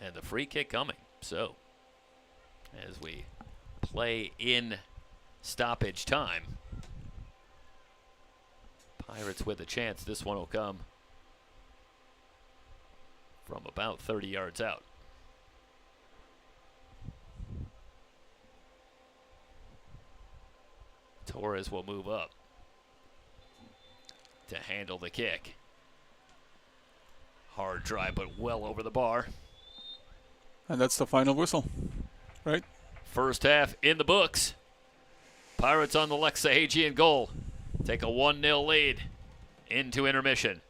And the free kick coming. So, as we play in stoppage time, Pirates with a chance. This one will come from about 30 yards out. Torres will move up to handle the kick. Hard drive, but well over the bar.
And that's the final whistle, right?
First half in the books. Pirates on the Lexahagian goal. Take a 1-0 lead into intermission.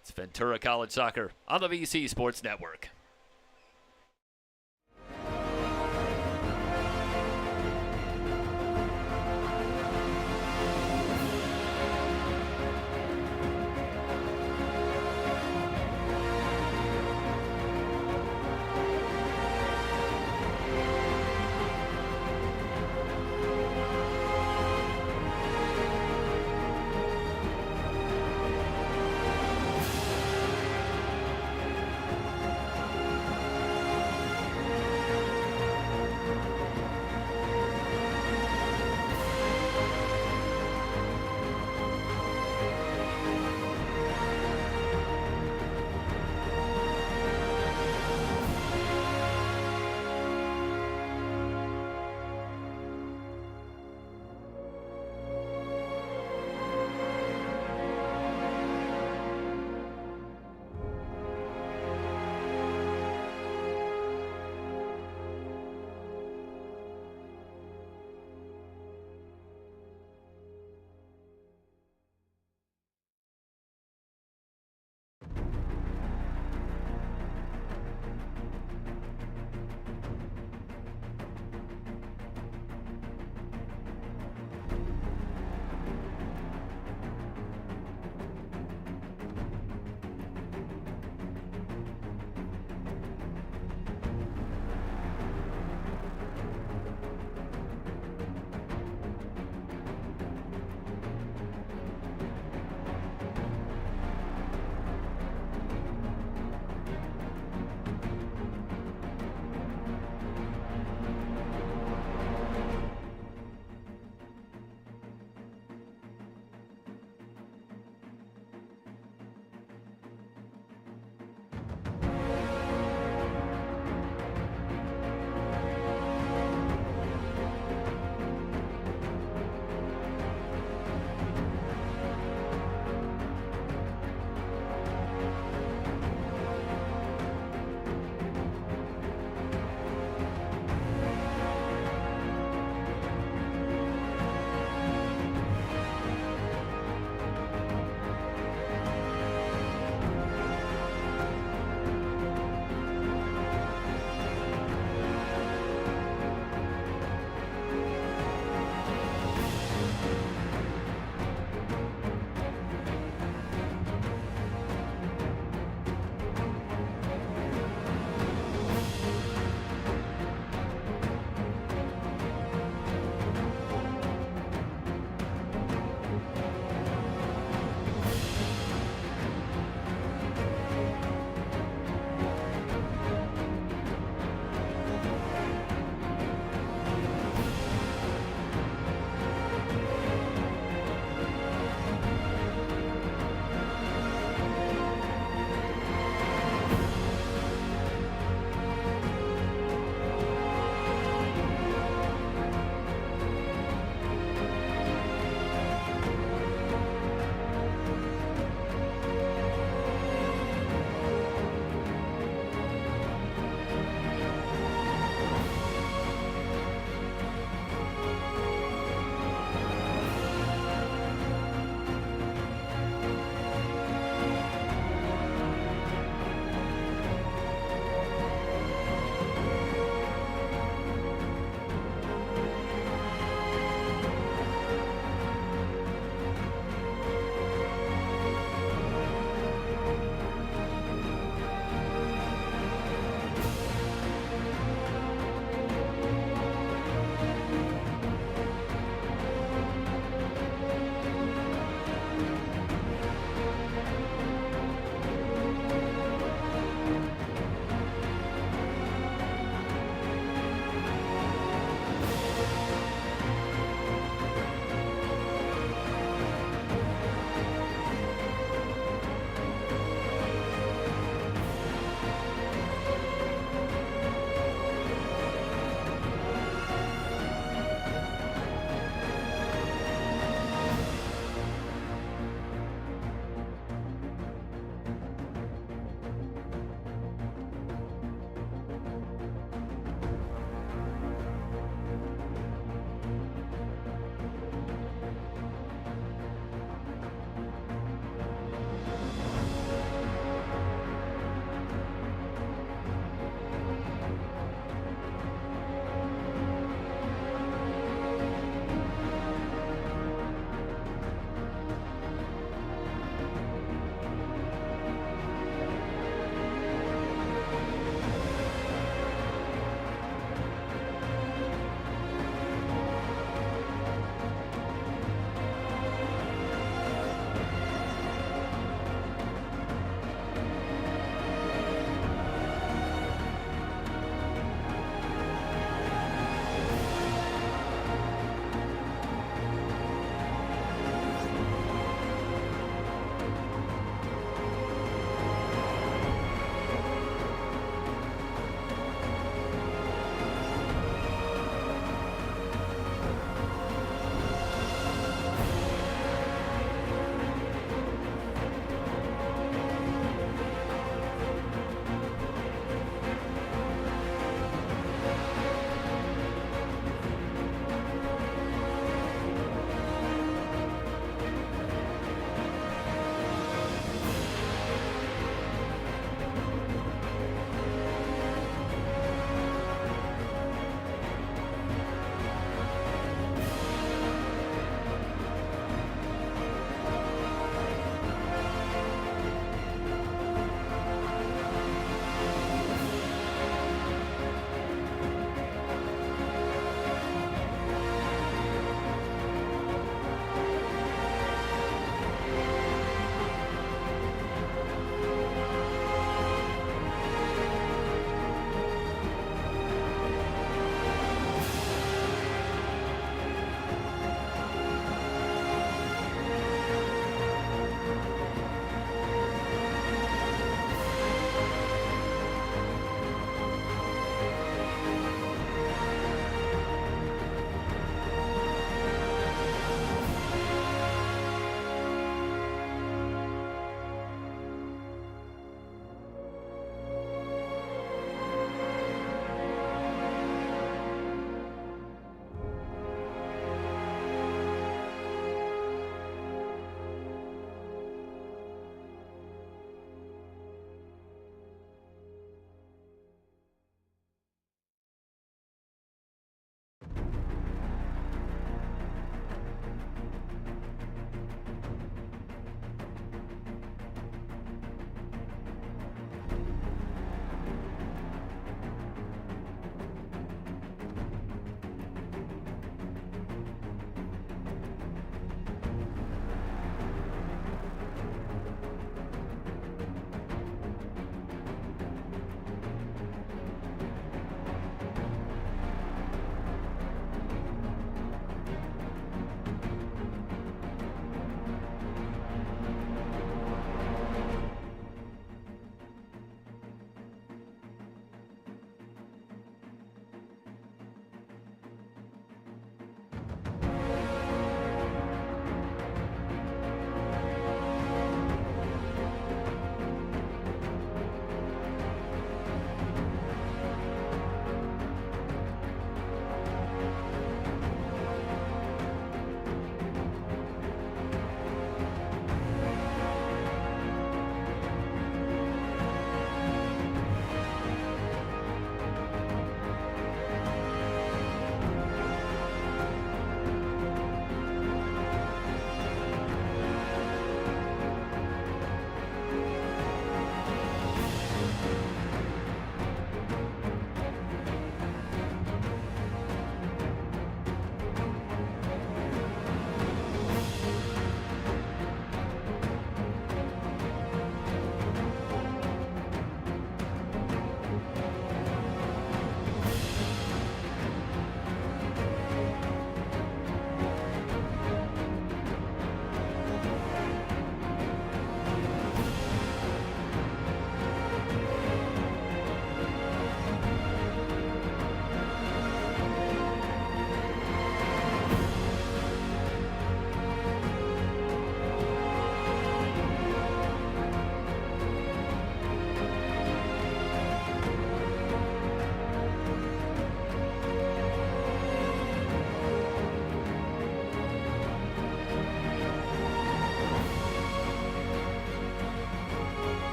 It's Ventura College Soccer on the VC Sports Network.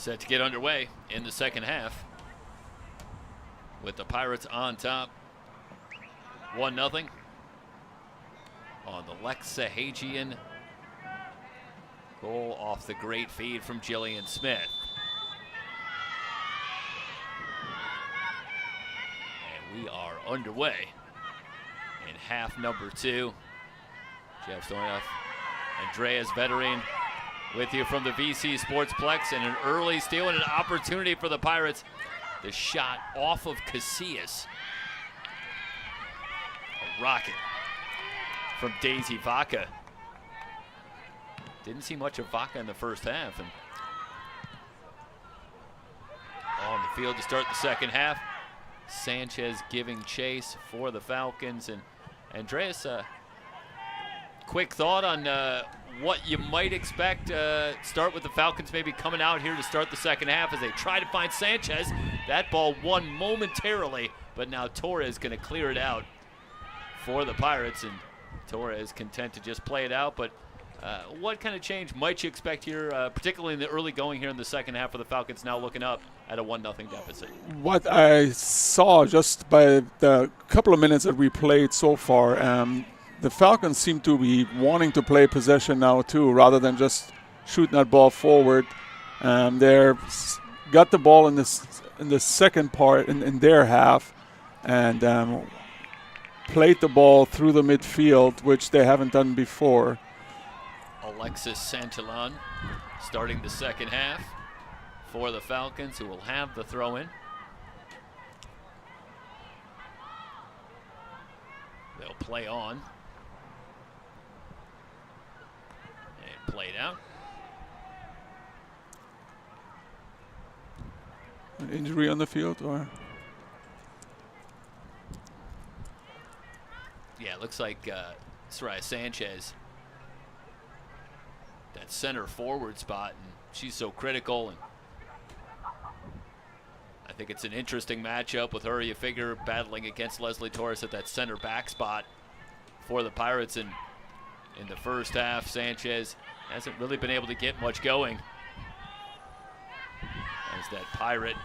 Set to get underway in the second half with the Pirates on top. 1-0 on the Lexahagian goal off the great feed from Jillian Smith. And we are underway in half number 2. Jeff Stoynoff, Andreas Vetterine with you from the VC Sportsplex, and an early steal and an opportunity for the Pirates. The shot off of Casillas. A rocket from Daisy Vaca. Didn't see much of Vaca in the first half. And on the field to start the second half, Sanchez giving chase for the Falcons. And Andreas, quick thought on what you might expect. Start with the Falcons maybe coming out here to start the second half as they try to find Sanchez. That ball won momentarily, but now Torres going to clear it out for the Pirates, and Torres content to just play it out. But what kind of change might you expect here, particularly in the early going here in the second half for the Falcons, now looking up at a 1-0 deficit?
What I saw just by the couple of minutes that we played so far, the Falcons seem to be wanting to play possession now too, rather than just shooting that ball forward. They're got the ball in the second part in their half, and played the ball through the midfield, which they haven't done before.
Alexis Santillan starting the second half for the Falcons, who will have the throw-in. They'll play on. And played out.
An injury on the field, or?
Yeah, it looks like Soraya Sanchez, that center forward spot, and she's so critical. And I think it's an interesting matchup with her. You figure battling against Leslie Torres at that center back spot for the Pirates. And in the first half, Sanchez hasn't really been able to get much going, as that Pirate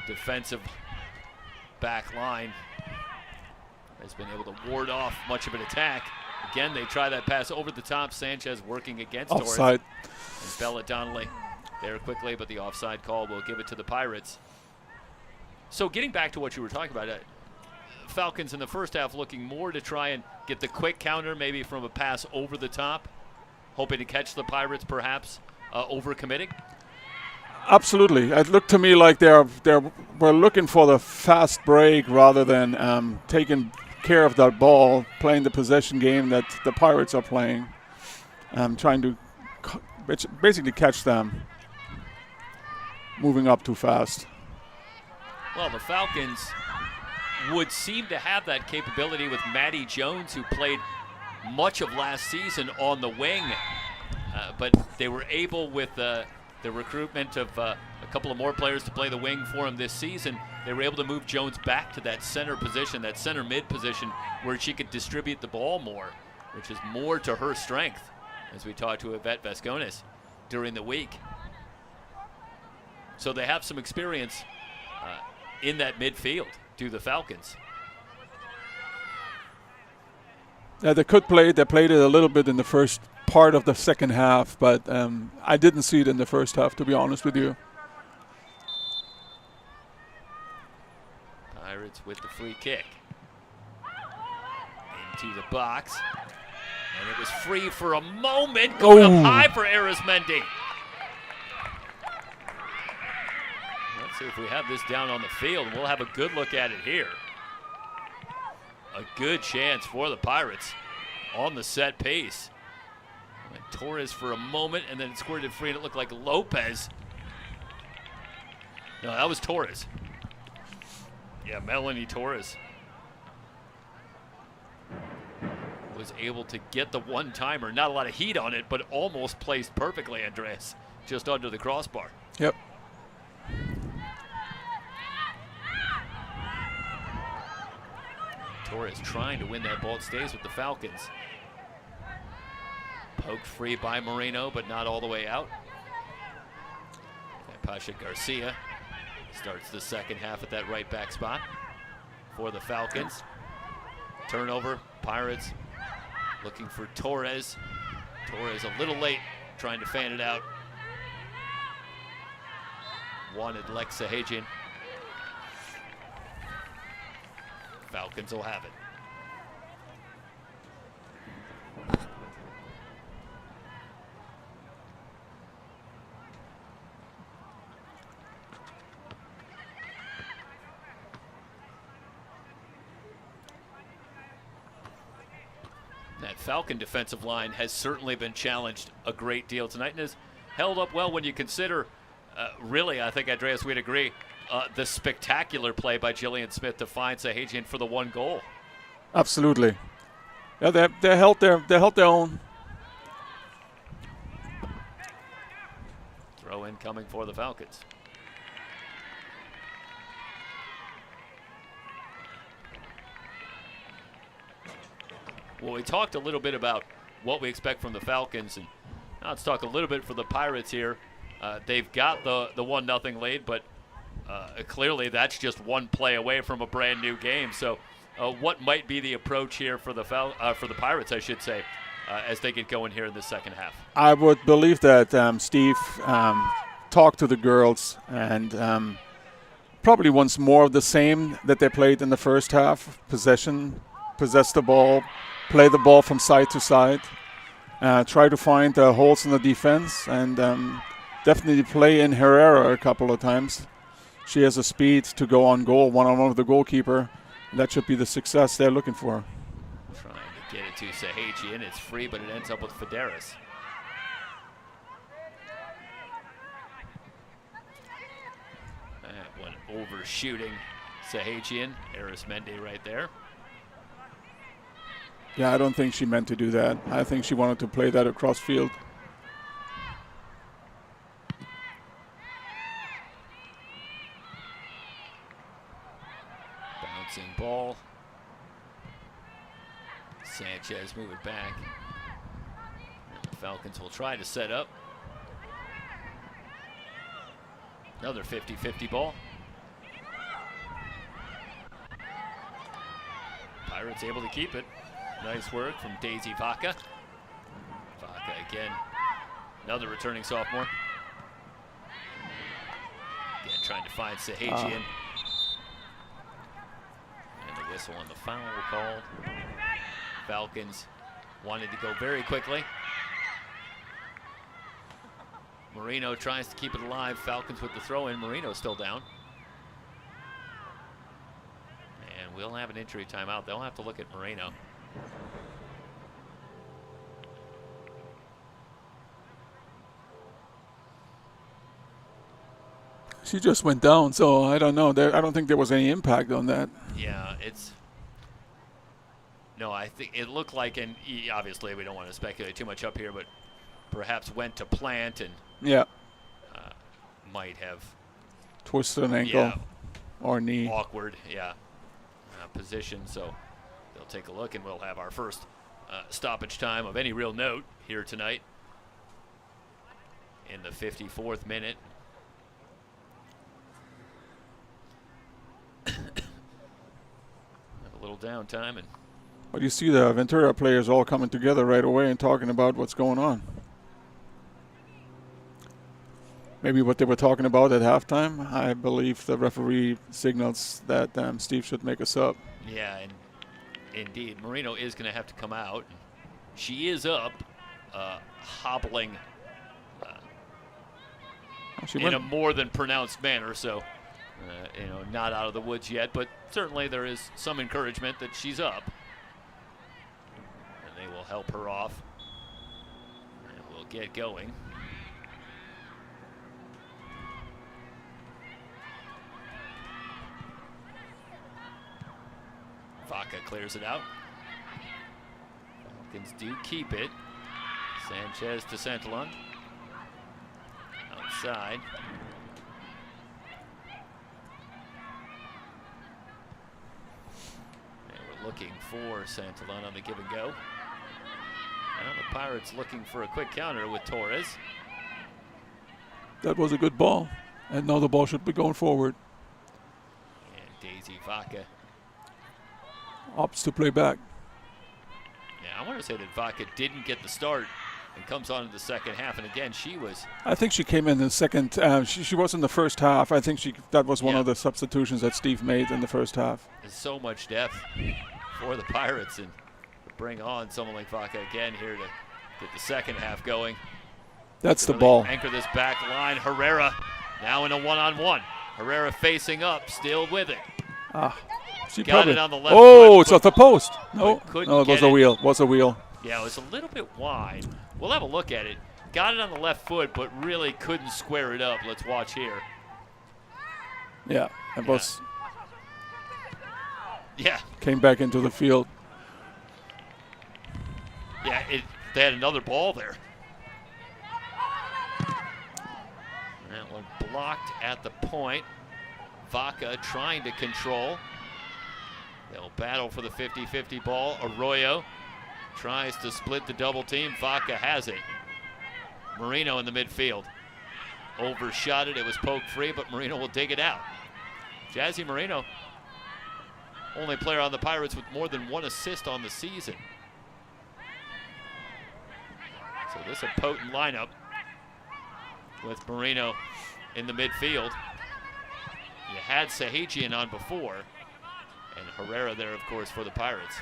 defensive back line has been able to ward off much of an attack. Again, they try that pass over the top. Sanchez working against
offside.
Torres. And Bella Donnelly there quickly, but the offside call will give it to the Pirates. So getting back to what you were talking about, Falcons in the first half looking more to try and get the quick counter, maybe from a pass over the top, hoping to catch the Pirates perhaps overcommitting.
Absolutely. It looked to me like they were looking for the fast break rather than taking care of that ball, playing the possession game that the Pirates are playing, trying to basically catch them moving up too fast.
Well, the Falcons would seem to have that capability with Maddie Jones, who played much of last season on the wing, but they were able, with the recruitment of a couple of more players to play the wing for him this season, they were able to move Jones back to that center position, that center mid position, where she could distribute the ball more, which is more to her strength, as we talked to Yvette Vascones during the week. So they have some experience in that midfield, do the Falcons.
Yeah, they could play. They played it a little bit in the first part of the second half, but I didn't see it in the first half, to be honest with you.
Pirates with the free kick. Into the box. And it was free for a moment. Going up high for Arizmendi. Let's see if we have this down on the field. We'll have a good look at it here. A good chance for the Pirates on the set piece. And Torres for a moment, and then it squirted free, and it looked like Lopez. No, that was Torres. Yeah, Melanie Torres was able to get the one-timer. Not a lot of heat on it, but almost placed perfectly, Andreas, just under the crossbar.
Yep.
Torres trying to win that ball. It stays with the Falcons. Poked free by Moreno, but not all the way out. Pasha Garcia starts the second half at that right back spot for the Falcons. Turnover, Pirates looking for Torres. Torres a little late trying to fan it out. Wanted Lex Sahajian. Falcons will have it. That Falcon defensive line has certainly been challenged a great deal tonight and has held up well when you consider, really, I think, Andreas, we'd agree, the spectacular play by Jillian Smith to find Sahajian for the one goal.
Absolutely. Yeah, they held their own.
Throw in coming for the Falcons. Well, we talked a little bit about what we expect from the Falcons, and now let's talk a little bit for the Pirates here. They've got the 1-0 lead, but clearly that's just one play away from a brand new game. So what might be the approach here for the Pirates, I should say, as they get going here in the second half?
I would believe that Steve talked to the girls and probably wants more of the same that they played in the first half. Possess the ball, play the ball from side to side, try to find holes in the defense, and definitely play in Herrera a couple of times. She has a speed to go on goal, one-on-one with the goalkeeper. That should be the success they're looking for.
Trying to get it to Sahajian. It's free, but it ends up with Federis. That one overshooting Sahajian. Arismendi right there.
Yeah, I don't think she meant to do that. I think she wanted to play that across field.
Bouncing ball. Sanchez move it back. And the Falcons will try to set up. Another 50-50 ball. Pirates able to keep it. Nice work from Daisy Vaca. Vaca again. Another returning sophomore. Again, trying to find Sahajian. And the whistle on the foul called. Falcons wanted to go very quickly. Marino tries to keep it alive. Falcons with the throw in. Marino still down. And we'll have an injury timeout. They'll have to look at Marino.
She just went down, so I don't know. I don't think there was any impact on that.
Yeah, no, I think it looked like, and obviously we don't want to speculate too much up here, but perhaps went to plant and might have
twisted an ankle or knee.
Awkward, position. So they'll take a look, and we'll have our first stoppage time of any real note here tonight in the 54th minute. A little downtime, and
but you see the Ventura players all coming together right away and talking about what's going on. Maybe what they were talking about at halftime. I believe the referee signals that Steve should make a sub.
Yeah, and indeed, Marino is going to have to come out. She is up, hobbling in a more than pronounced manner, so not out of the woods yet, but certainly there is some encouragement that she's up. And they will help her off, and we'll get going. Vaca clears it out. Falcons do keep it. Sanchez to Santalon. Outside. And we're looking for Santalon on the give and go. Now the Pirates looking for a quick counter with Torres.
That was a good ball. And now the ball should be going forward.
And Daisy Vaca.
Opts to play back.
Yeah, I want to say that Vaca didn't get the start and comes on in the second half. And again, she was.
I think she came in the second. She was in the first half. I think that was one of the substitutions that Steve made in the first half.
There's so much depth for the Pirates, and bring on someone like Vaca again here to get the second half going.
That's
really
the ball.
Anchor this back line. Herrera now in a one-on-one. Herrera facing up, still with it.
She
got
probably,
it on the left
oh,
foot,
it's off the post. No,
no,
it was a wheel. Was a wheel.
Yeah, it was a little bit wide. We'll have a look at it. Got it on the left foot, but really couldn't square it up. Let's watch here.
Yeah, it was.
Yeah.
Came back into the field.
Yeah, they had another ball there. That one blocked at the point. Vaca trying to control. They'll battle for the 50-50 ball. Arroyo tries to split the double team. Vaca has it. Marino in the midfield. Overshot it. It was poked free, but Marino will dig it out. Jazzy Marino, only player on the Pirates with more than one assist on the season. So this is a potent lineup with Marino in the midfield. You had Sahajian on before, and Herrera there, of course, for the Pirates.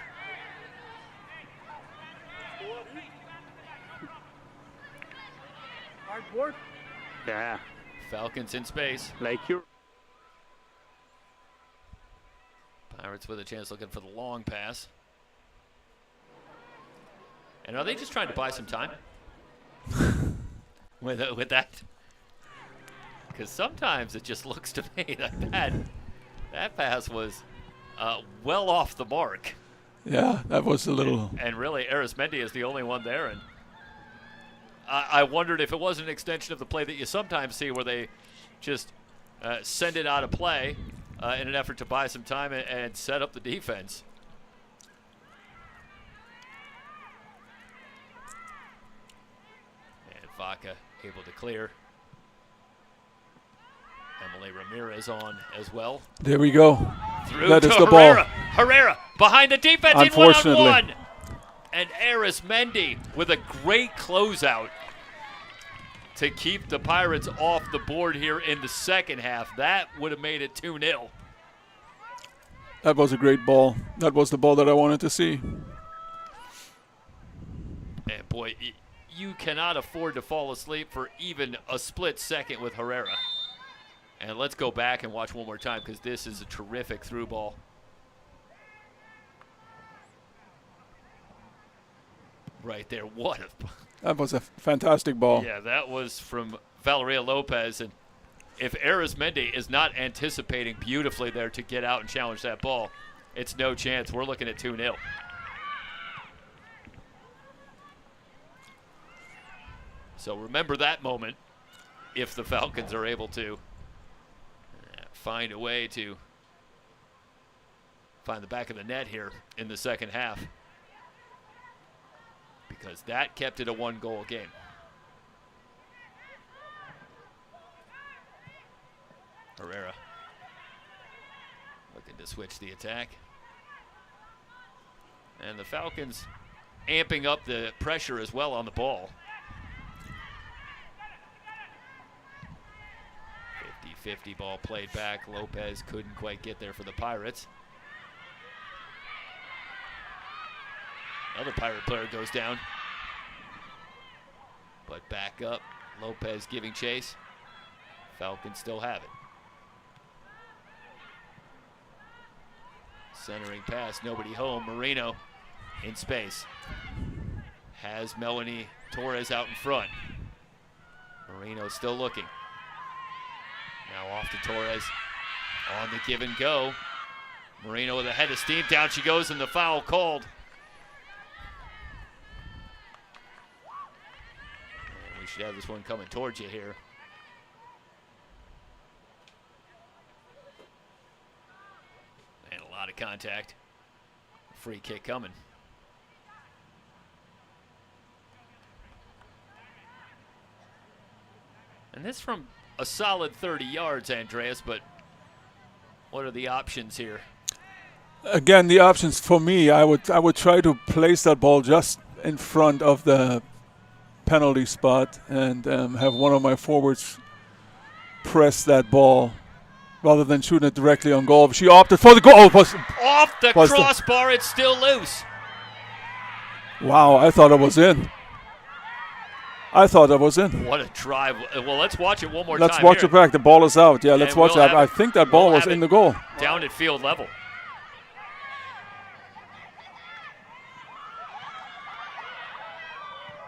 Hardboard? Yeah.
Falcons in space.
Like you.
Pirates with a chance looking for the long pass. And are they just trying to buy some time with that? Because sometimes it just looks to me like that pass was well off the mark.
Yeah, that was a little.
And really, Arismendi is the only one there. And I wondered if it was an extension of the play that you sometimes see where they just send it out of play in an effort to buy some time and set up the defense. And Vaca able to clear. Emily Ramirez on as well.
There we go.
Through
that
to
is the
Herrera.
ball.
Herrera behind the defense in
Unfortunately.
one-on-one. And Arismendi with a great closeout to keep the Pirates off the board here in the second half. That would have made it 2-0.
That was a great ball. That was the ball that I wanted to see.
And boy, you cannot afford to fall asleep for even a split second with Herrera. And let's go back and watch one more time because this is a terrific through ball. Right there, what a...
That was a fantastic ball.
Yeah, that was from Valeria Lopez. And if Arismendi is not anticipating beautifully there to get out and challenge that ball, it's no chance. We're looking at 2-0. So remember that moment if the Falcons are able to find a way to find the back of the net here in the second half, because that kept it a one-goal game. Herrera looking to switch the attack. And the Falcons amping up the pressure as well on the ball. 50-50 ball played back. Lopez couldn't quite get there for the Pirates. Another Pirate player goes down. But back up. Lopez giving chase. Falcons still have it. Centering pass, nobody home. Marino in space. Has Melanie Torres out in front. Marino still looking. Now off to Torres. On the give and go. Marino with a head of steam. Down she goes and the foul called. And we should have this one coming towards you here. And a lot of contact. Free kick coming. And this from a solid 30 yards, Andreas, but what are the options here?
Again, the options for me, I would try to place that ball just in front of the penalty spot and have one of my forwards press that ball rather than shooting it directly on goal. She opted for the goal. Oh,
Off the crossbar, it's still loose.
Wow, I thought it was in.
What a drive. Well, let's watch it one more time.
Let's watch it back. The ball is out. Yeah, let's watch that. I think that ball was in the goal.
Down at field level.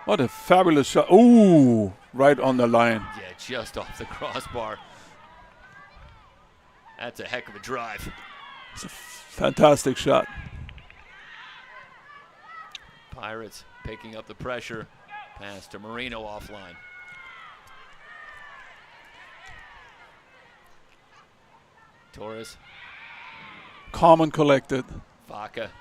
What a fabulous shot. Ooh, right on the line.
Yeah, just off the crossbar. That's a heck of a drive.
It's a fantastic shot.
Pirates picking up the pressure. Pass to Marino offline. Torres.
Calm and collected.
Vaca.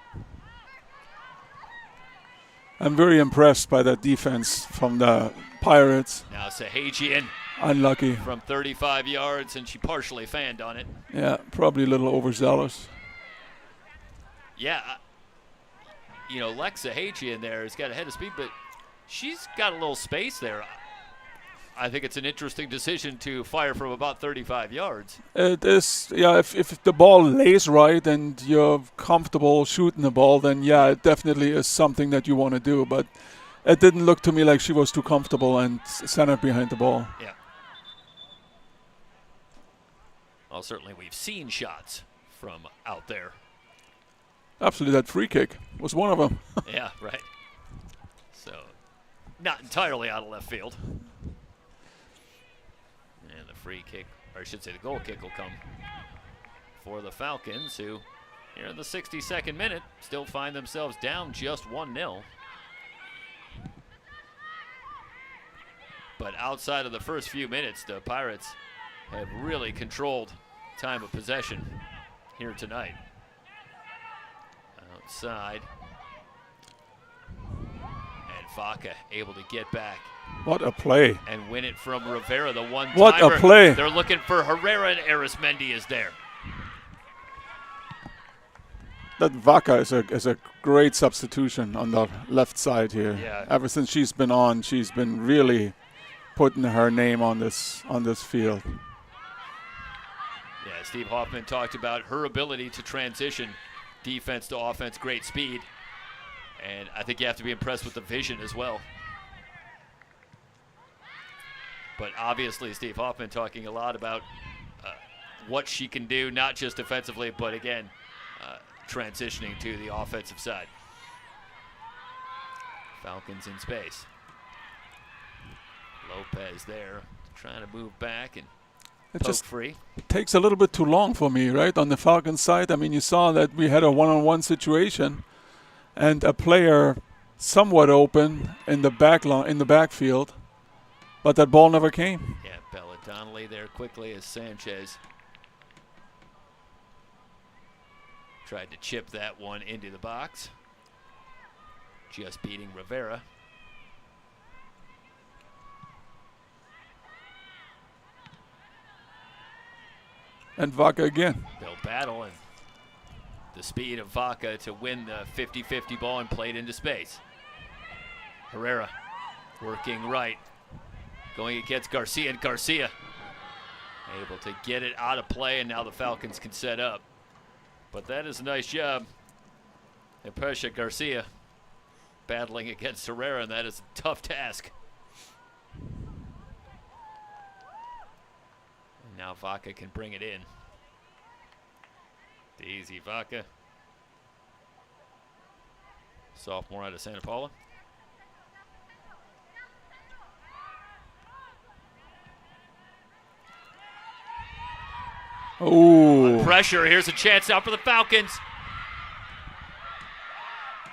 I'm very impressed by that defense from the Pirates.
Now Sahajian.
Unlucky.
From 35 yards, and she partially fanned on it.
Yeah, probably a little overzealous.
Yeah, Lex Sahajian there has got a head of speed, but she's got a little space there. I think it's an interesting decision to fire from about 35 yards.
It is, yeah, if the ball lays right and you're comfortable shooting the ball, then yeah, it definitely is something that you want to do. But it didn't look to me like she was too comfortable and centered behind the ball.
Yeah. Well, certainly we've seen shots from out there.
Absolutely, that free kick was one of them.
Yeah, right. So, not entirely out of left field. And the free kick, or I should say the goal kick will come for the Falcons, who here in the 62nd minute still find themselves down just 1-0. But outside of the first few minutes, the Pirates have really controlled time of possession here tonight. Outside. And Vaca able to get back.
What a play.
And win it from Rivera, the one-timer.
What a play.
They're looking for Herrera, and Arismendi is there.
That Vaca is a great substitution on the left side here.
Yeah.
Ever since she's been on, she's been really putting her name on this field.
Yeah, Steve Hoffman talked about her ability to transition defense to offense, great speed. And I think you have to be impressed with the vision as well. But obviously, Steve Hoffman talking a lot about what she can do, not just defensively, but again, transitioning to the offensive side. Falcons in space. Lopez there, trying to move back and poke free.
It takes a little bit too long for me, right, on the Falcons side. I mean, you saw that we had a one-on-one situation and a player somewhat open in the backfield, but that ball never came.
Yeah, Bella Donnelly there quickly as Sanchez tried to chip that one into the box. Just beating Rivera.
And Vaca again.
They'll battle, and the speed of Vaca to win the 50-50 ball and play it into space. Herrera working right. Going against Garcia, and Garcia able to get it out of play, and now the Falcons can set up. But that is a nice job. And Persia Garcia battling against Herrera, and that is a tough task. And now Vaca can bring it in. Daisy Vaca. Sophomore out of Santa Paula.
Oh.
Pressure. Here's a chance now for the Falcons.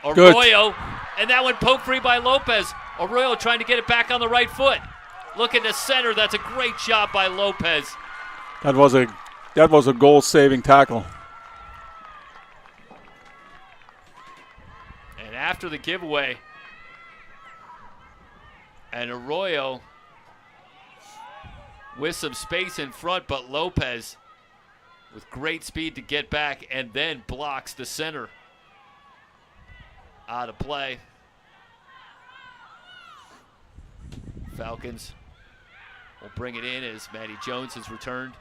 Arroyo. And that one poked free by Lopez. Arroyo trying to get it back on the right foot. Looking to center. That's a great job by Lopez.
That was a goal-saving tackle.
And after the giveaway, and Arroyo with some space in front, but Lopez with great speed to get back and then blocks the center out of play. Falcons will bring it in as Maddie Jones has returned.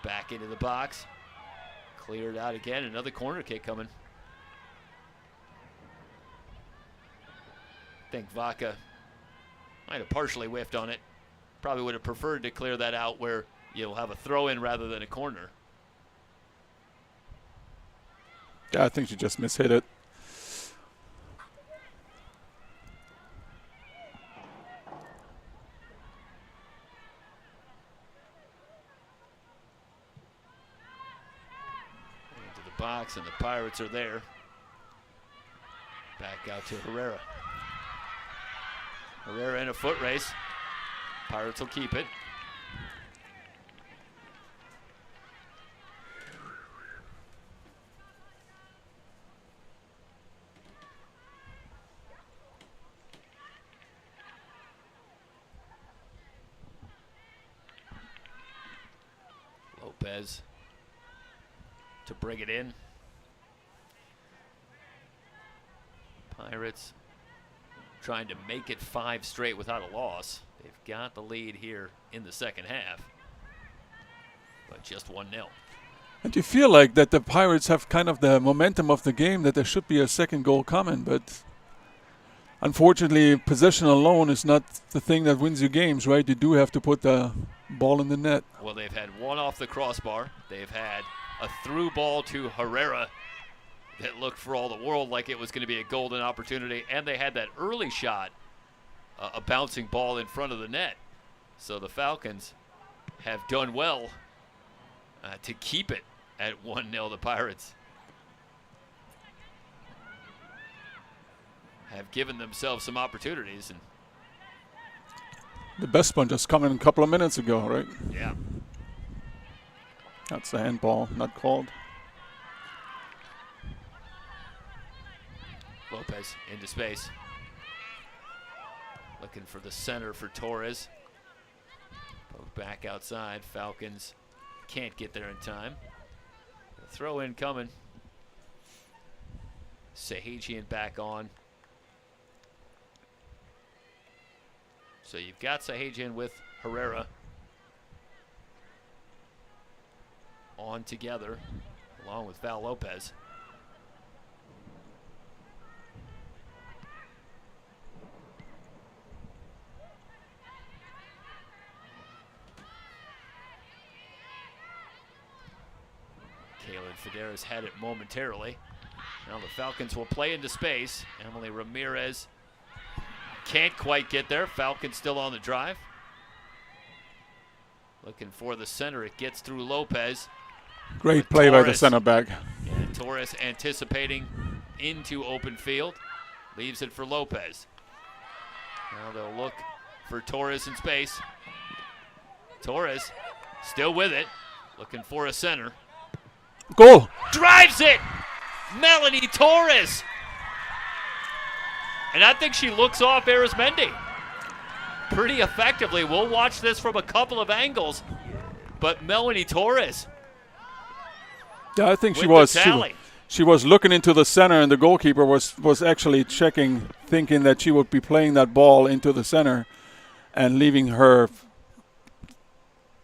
Back into the box. Cleared out again. Another corner kick coming. I think Vaca might have partially whiffed on it. Probably would have preferred to clear that out where you'll have a throw-in rather than a corner.
Yeah, I think she just mishit it.
Into the box, and the Pirates are there. Back out to Herrera. Herrera in a foot race. Pirates will keep it. Lopez to bring it in. Pirates trying to make it 5 straight without a loss. They've got the lead here in the second half, but just 1-0.
And you feel like that the Pirates have kind of the momentum of the game, that there should be a second goal coming, but unfortunately possession alone is not the thing that wins you games, right? You do have to put the ball in the net.
Well, they've had one off the crossbar. They've had a through ball to Herrera that looked for all the world like it was going to be a golden opportunity, and they had that early shot, a bouncing ball in front of the net. So the Falcons have done well to keep it at 1-0. The Pirates have given themselves some opportunities. And
the best one just coming a couple of minutes ago, right?
yeah.
That's a handball, not called.
Lopez into space. Looking for the center for Torres. Poke back outside. Falcons can't get there in time. The throw in coming. Sahajian back on. So you've got Sahajian with Herrera on together, along with Val Lopez. Kaylin Federer's had it momentarily. Now the Falcons will play into space. Emily Ramirez can't quite get there. Falcons still on the drive. Looking for the center. It gets through Lopez.
Great play by the center back.
And Torres anticipating into open field. Leaves it for Lopez. Now they'll look for Torres in space. Torres still with it. Looking for a center.
Goal!
Drives it! Melanie Torres! And I think she looks off Arizmendi pretty effectively. We'll watch this from a couple of angles. But Melanie Torres.
Yeah, I think she was looking into the center, and the goalkeeper was actually checking, thinking that she would be playing that ball into the center and leaving her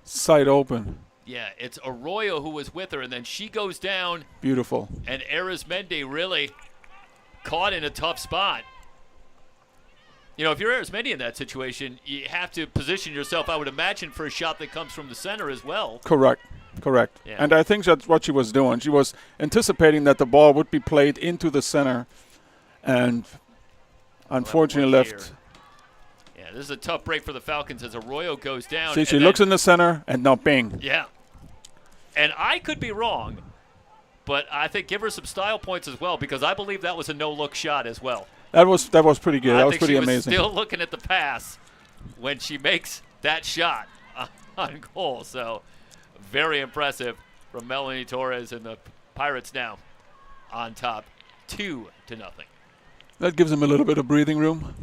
side open.
Yeah, it's Arroyo who was with her, and then she goes down.
Beautiful.
And Arizmendi really caught in a tough spot. You know, if you're Arizmendi in that situation, you have to position yourself, I would imagine, for a shot that comes from the center as well.
Correct. Yeah. And I think that's what she was doing. She was anticipating that the ball would be played into the center, and unfortunately left.
Yeah, this is a tough break for the Falcons as Arroyo goes down.
See, she looks in the center, and now bing.
Yeah. And I could be wrong, but I think give her some style points as well, because I believe that was a no-look shot as well.
That was pretty good. That was pretty amazing.
I think she was still looking at the pass when she makes that shot on goal. So very impressive from Melanie Torres, and the Pirates now on top 2-0.
That gives them a little bit of breathing room.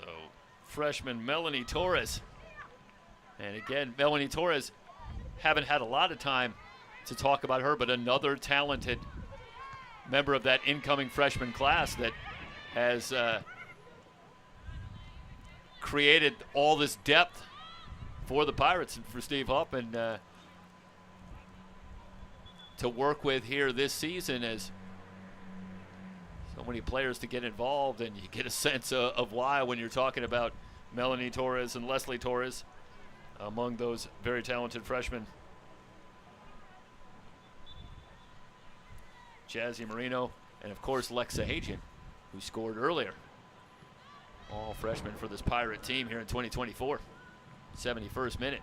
So freshman Melanie Torres. And again, Melanie Torres, haven't had a lot of time to talk about her, but another talented member of that incoming freshman class that has created all this depth for the Pirates and for Steve Huffman to work with here this season, as so many players to get involved, and you get a sense of why when you're talking about Melanie Torres and Leslie Torres among those very talented freshmen. Jazzy Marino, and of course Lexa Hajian, who scored earlier. All freshmen for this Pirate team here in 2024. 71st minute.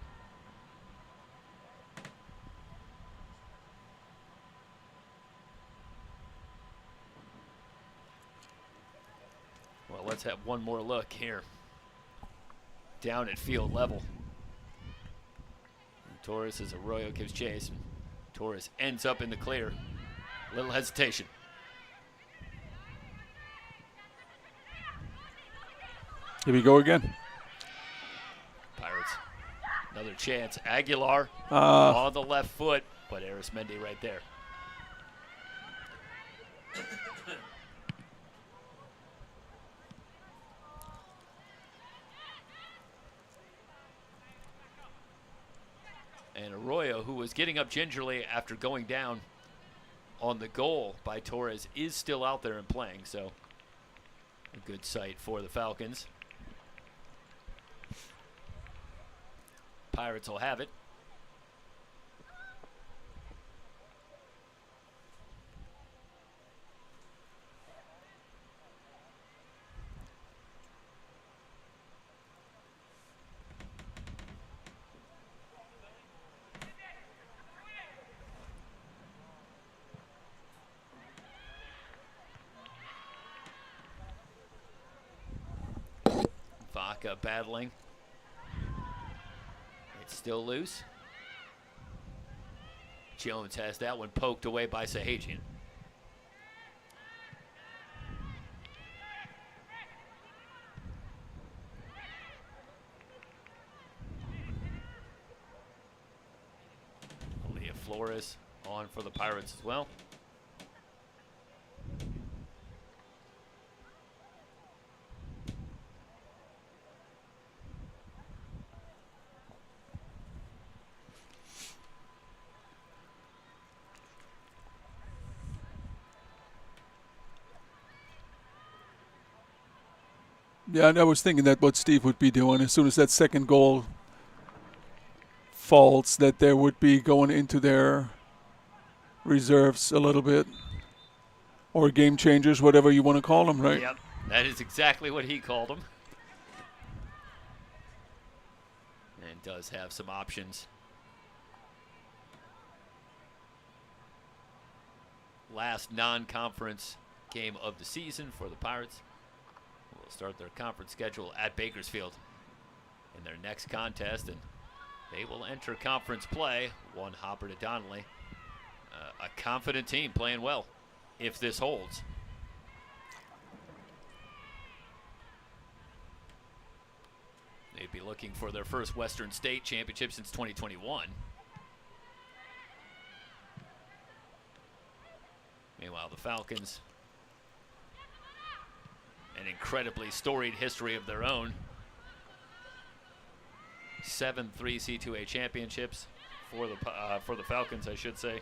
Well, let's have one more look here. Down at field level. And Torres as Arroyo gives chase. Torres ends up in the clear. Little hesitation.
Here we go again.
Pirates, another chance. Aguilar on the left foot, but Arismendi right there. And Arroyo, who was getting up gingerly after going down on the goal by Torres, is still out there and playing, so a good sight for the Falcons. Pirates will have it. Vaca battling. It's still loose. Jones has that one poked away by Sahajian. Leah Flores on for the Pirates as well.
Yeah, and I was thinking that what Steve would be doing as soon as that second goal falls, that they would be going into their reserves a little bit, or game changers, whatever you want to call them, right?
Yep, that is exactly what he called them. And does have some options. Last non-conference game of the season for the Pirates. Will start their conference schedule at Bakersfield in their next contest, and they will enter conference play. One hopper to Donnelly. A confident team playing well if this holds. They'd be looking for their first Western State championship since 2021. Meanwhile, the Falcons, an incredibly storied history of their own. 7 3C2A championships for the Falcons, I should say,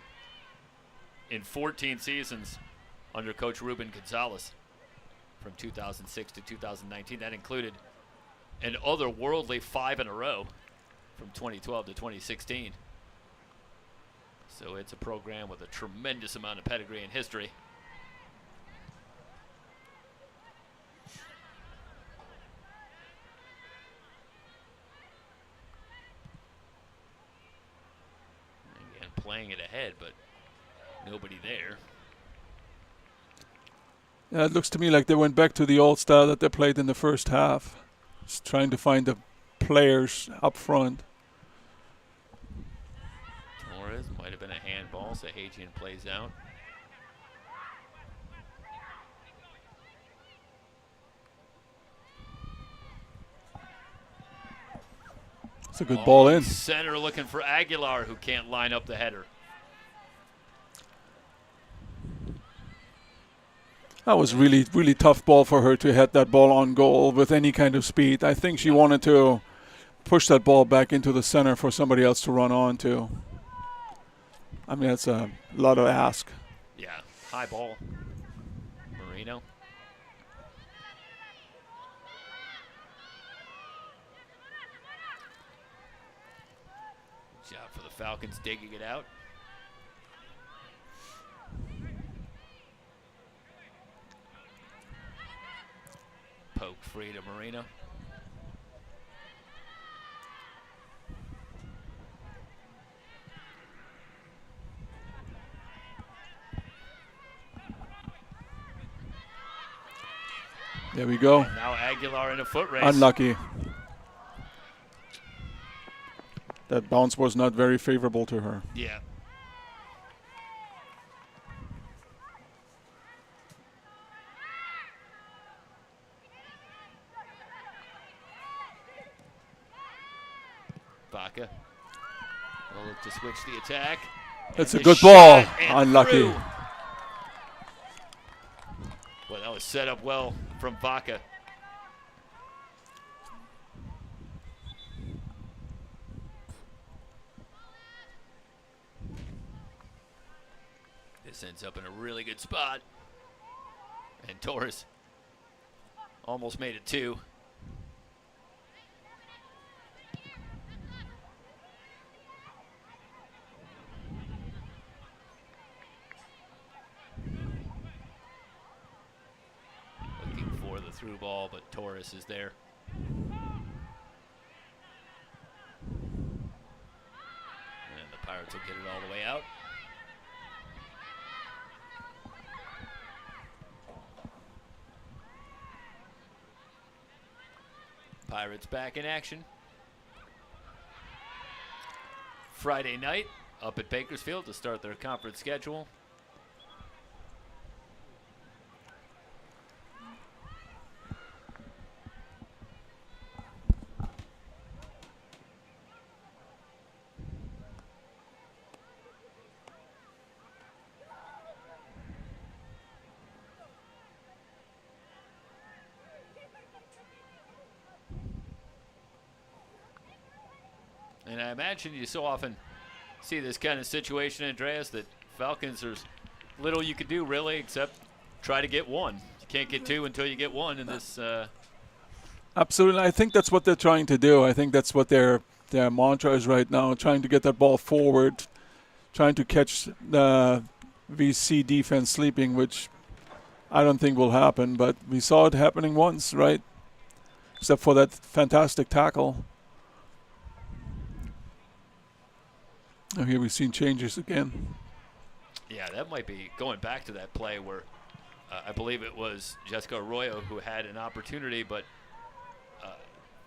in 14 seasons under Coach Ruben Gonzalez from 2006 to 2019. That included an otherworldly 5 in a row from 2012 to 2016. So it's a program with a tremendous amount of pedigree and history. Again, playing it ahead, but nobody there.
Yeah, it looks to me like they went back to the old style that they played in the first half. Just trying to find the players up front.
Torres might have been a handball. Sahajian plays out.
It's a good ball in.
Center looking for Aguilar, who can't line up the header.
That was really, really tough ball for her to hit that ball on goal with any kind of speed. I think she wanted to push that ball back into the center for somebody else to run on to. I mean, that's a lot of ask.
Yeah, high ball. Marino. Good job for the Falcons digging it out. Poke free to Marino.
There we go.
And now Aguilar in a foot race.
Unlucky. That bounce was not very favorable to her.
Yeah. Baca will look to switch the attack.
That's a
The
good ball.
shot and
Unlucky.
through. Well, that was set up well from Baca. This ends up in a really good spot. And Torres almost made it 2. Looking for the through ball, but Torres is there. And the Pirates will get it all the way out. Pirates back in action. Friday night up at Bakersfield to start their conference schedule. And I imagine you so often see this kind of situation, Andreas, that Falcons, there's little you could do really except try to get one. You can't get 2 until you get 1 in this.
Absolutely. I think that's what they're trying to do. I think that's what their mantra is right now, trying to get that ball forward, trying to catch the VC defense sleeping, which I don't think will happen. But we saw it happening once, right? Except for that fantastic tackle. Oh, here we've seen changes again.
Yeah, that might be going back to that play where I believe it was Jessica Arroyo who had an opportunity, but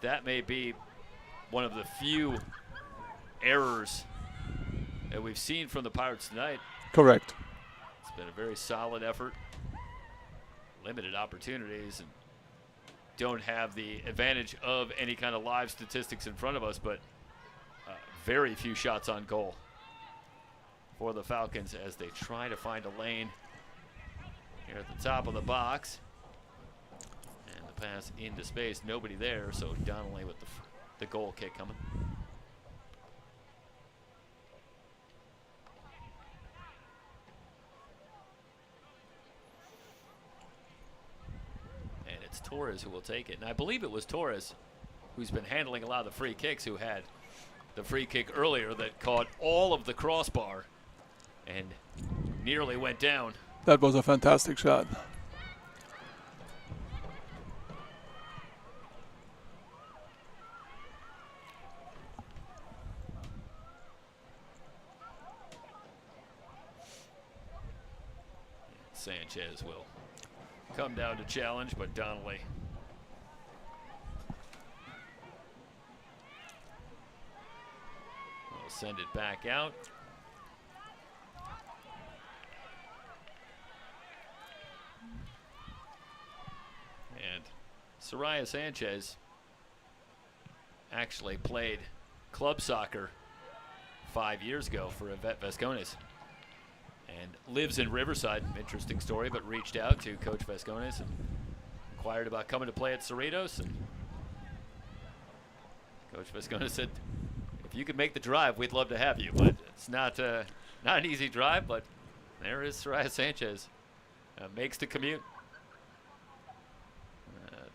that may be one of the few errors that we've seen from the Pirates tonight.
Correct.
It's been a very solid effort, limited opportunities, and don't have the advantage of any kind of live statistics in front of us, but very few shots on goal for the Falcons as they try to find a lane here at the top of the box. And the pass into space, nobody there, so Donnelly with the goal kick coming. And it's Torres who will take it. And I believe it was Torres who's been handling a lot of the free kicks, who had the free kick earlier that caught all of the crossbar and nearly went down.
That was a fantastic shot.
Sanchez will come down to challenge, but Donnelly will send it back out. And Soraya Sanchez actually played club soccer 5 years ago for Yvette Vascones and lives in Riverside. Interesting story, but reached out to Coach Vascones and inquired about coming to play at Cerritos. And Coach Vascones said, if you could make the drive, we'd love to have you. But it's not an easy drive, but there is Soraya Sanchez. Makes the commute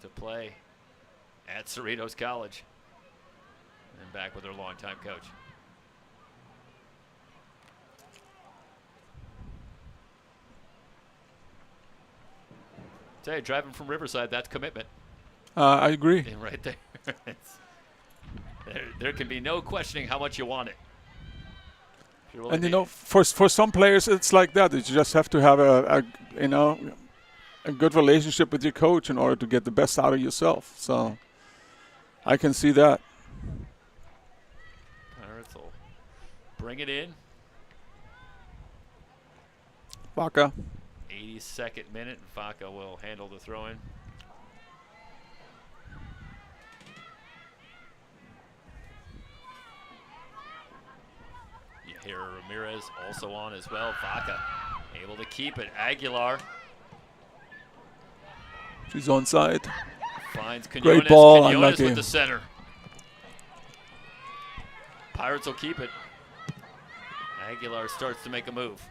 to play at Cerritos College and back with her longtime coach. Tell you, driving from Riverside, that's commitment.
I agree.
And right there. There can be no questioning how much you want it.
And you know, for some players, it's like that. You just have to have a good relationship with your coach in order to get the best out of yourself. So I can see that.
Pirates will bring it in.
Vaca.
82nd minute, and Vaca will handle the throw-in. You hear Ramirez also on as well. Vaca able to keep it. Aguilar
She's onside.
finds Quinones.
Great ball,
Quinones
unlucky.
with the center. Pirates will keep it. Aguilar starts to make a move.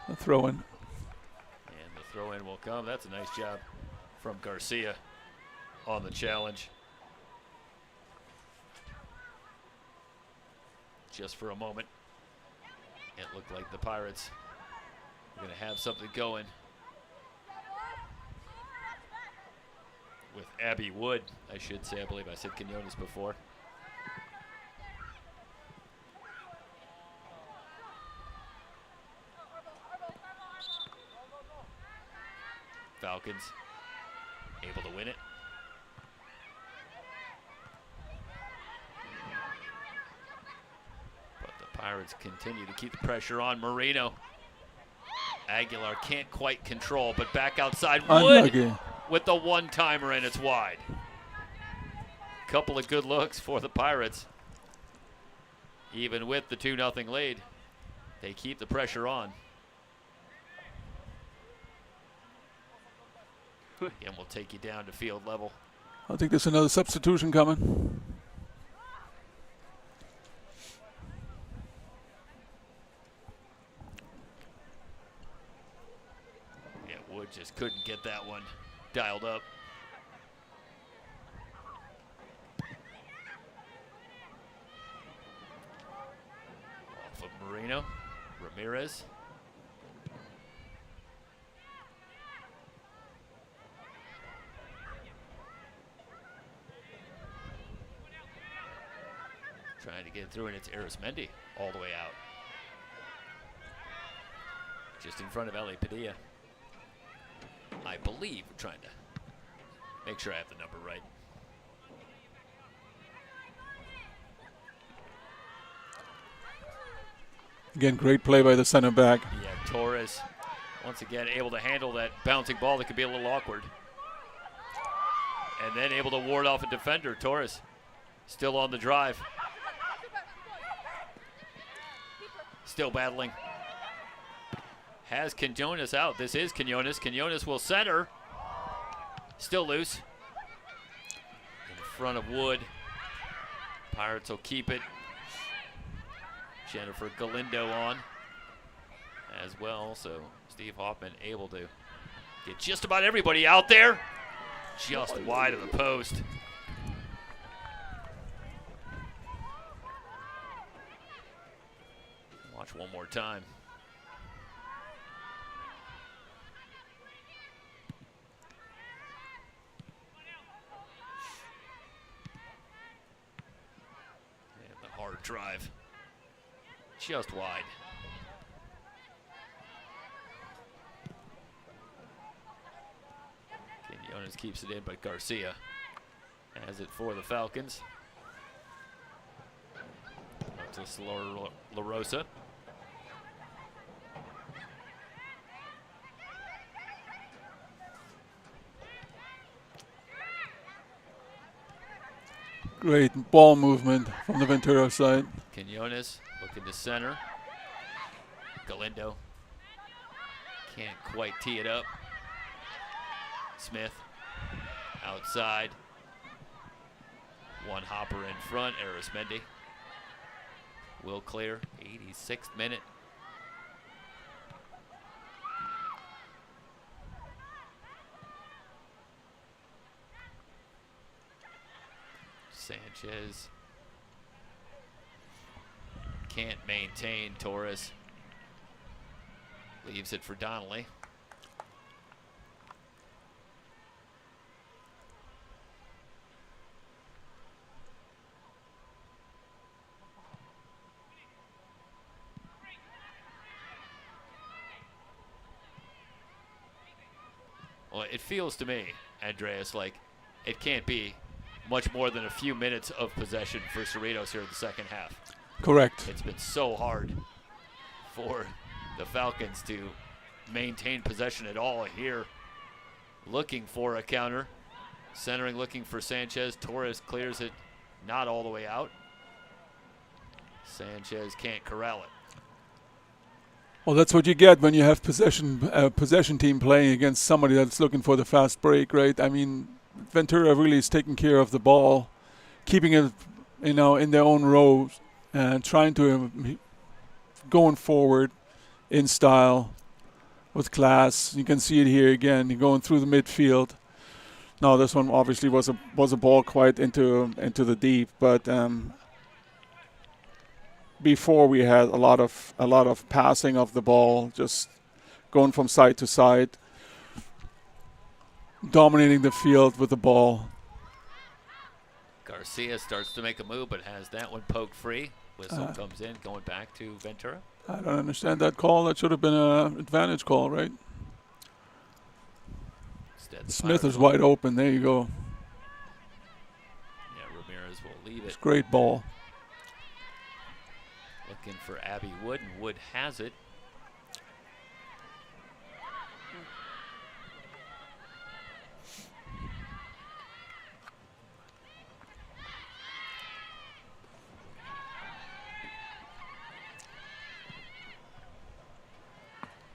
A throw in.
And the throw-in will come. That's a nice job from Garcia on the challenge. Just for a moment, it looked like the Pirates were going to have something going with Abby Wood, I should say. I believe I said Quinones before. Falcons able to win it. But the Pirates continue to keep the pressure on. Marino. Aguilar can't quite control, but back outside. Wood
Unlucky.
with the one-timer, and it's wide. Couple of good looks for the Pirates. Even with the 2-0 lead, they keep the pressure on. And we'll take you down to field level.
I think there's another substitution coming.
Yeah, Wood just couldn't get that one dialed up. Off of Marino. Ramirez. Trying to get it through, and it's Arismendi all the way out. Just in front of Ellie Padilla. I believe we're trying to make sure I have the number right.
Again, great play by the center back.
Yeah, Torres once again able to handle that bouncing ball that could be a little awkward. And then able to ward off a defender. Torres still on the drive. Still battling. Has Quinones out. This is Quinones. Quinones will center. Still loose. In front of Wood. Pirates will keep it. Jennifer Galindo on as well. So Steve Hoffman able to get just about everybody out there. Just wide of the post. Watch one more time. And the hard drive. Just wide. Quinones keeps it in, but Garcia has it for the Falcons. Up to La Rosa.
Great ball movement from the Ventura side.
Quinones looking to center. Galindo can't quite tee it up. Smith outside. One hopper in front. Arismendi will clear. 86th minute. Sanchez can't maintain. Torres leaves it for Donnelly. Well, it feels to me, Andreas, like it can't be much more than a few minutes of possession for Cerritos here in the second half.
Correct.
It's been so hard for the Falcons to maintain possession at all here. Looking for a counter. Centering, looking for Sanchez. Torres clears it not all the way out. Sanchez can't corral it.
Well, that's what you get when you have possession team playing against somebody that's looking for the fast break, right? I mean, Ventura really is taking care of the ball, keeping it, in their own rows, and trying to going forward in style with class. You can see it here again. You're going through the midfield. No, this one obviously was a ball quite into the deep, but before we had a lot of passing of the ball, just going from side to side, dominating the field with the ball.
Garcia starts to make a move, but has that one poked free. Whistle comes in, going back to Ventura.
I don't understand that call. That should have been an advantage call, right?
Instead,
Smith is wide open. There you go.
Yeah, Ramirez will leave it.
It's a great ball.
Looking for Abby Wood, and Wood has it.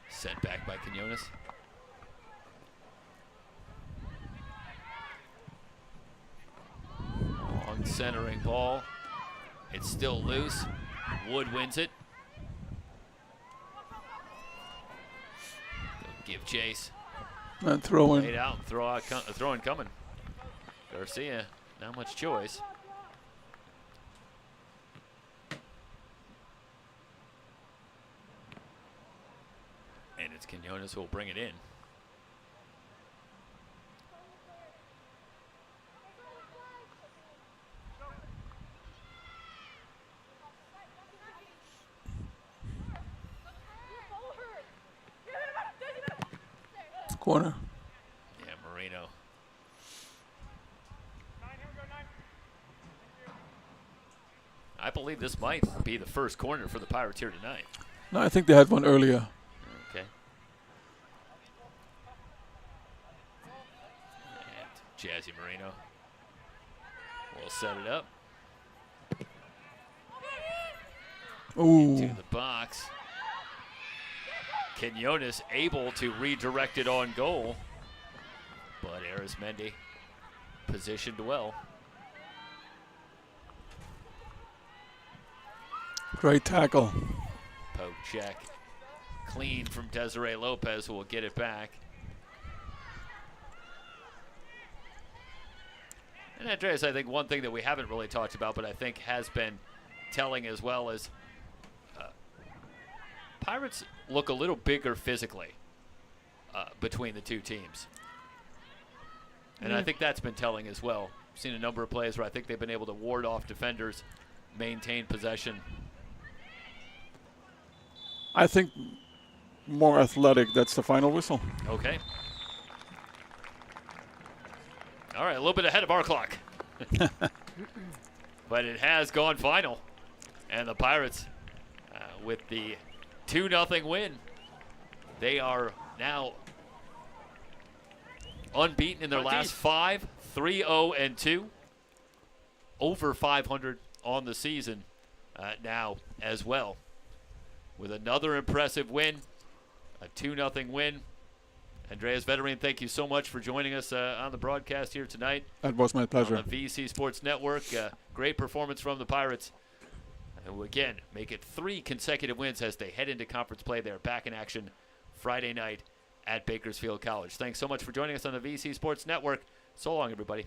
Sent back by Quinones. Long centering ball. It's still loose. Wood wins it. They'll give chase.
And throw in.
Laid out, throwing coming. Garcia, not much choice. And it's Quinones who will bring it in.
Corner.
Yeah, Marino. I believe this might be the first corner for the Pirates here tonight.
No, I think they had one earlier.
Okay. And Jazzy Marino will set it up.
Ooh.
Into the box. Quinones able to redirect it on goal, but Arismendi positioned well.
Great tackle.
Poke check. Clean from Desiree Lopez, who will get it back. And Andreas, I think one thing that we haven't really talked about, but I think has been telling as well, is Pirates look a little bigger physically between the two teams. And I think that's been telling as well. I've seen a number of plays where I think they've been able to ward off defenders, maintain possession.
I think more athletic. That's the final whistle.
Okay. All right, a little bit ahead of our clock. But it has gone final. And the Pirates, with the 2-0 win, they are now unbeaten in their last 5, 3-0-2. over 500 on the season now as well. With another impressive win, a 2-0 win. Andreas Vetterine, thank you so much for joining us on the broadcast here tonight.
That was my pleasure.
On the VC Sports Network. Great performance from the Pirates. And again, make it 3 consecutive wins as they head into conference play. They're back in action Friday night at Bakersfield College. Thanks so much for joining us on the VC Sports Network. So long, everybody.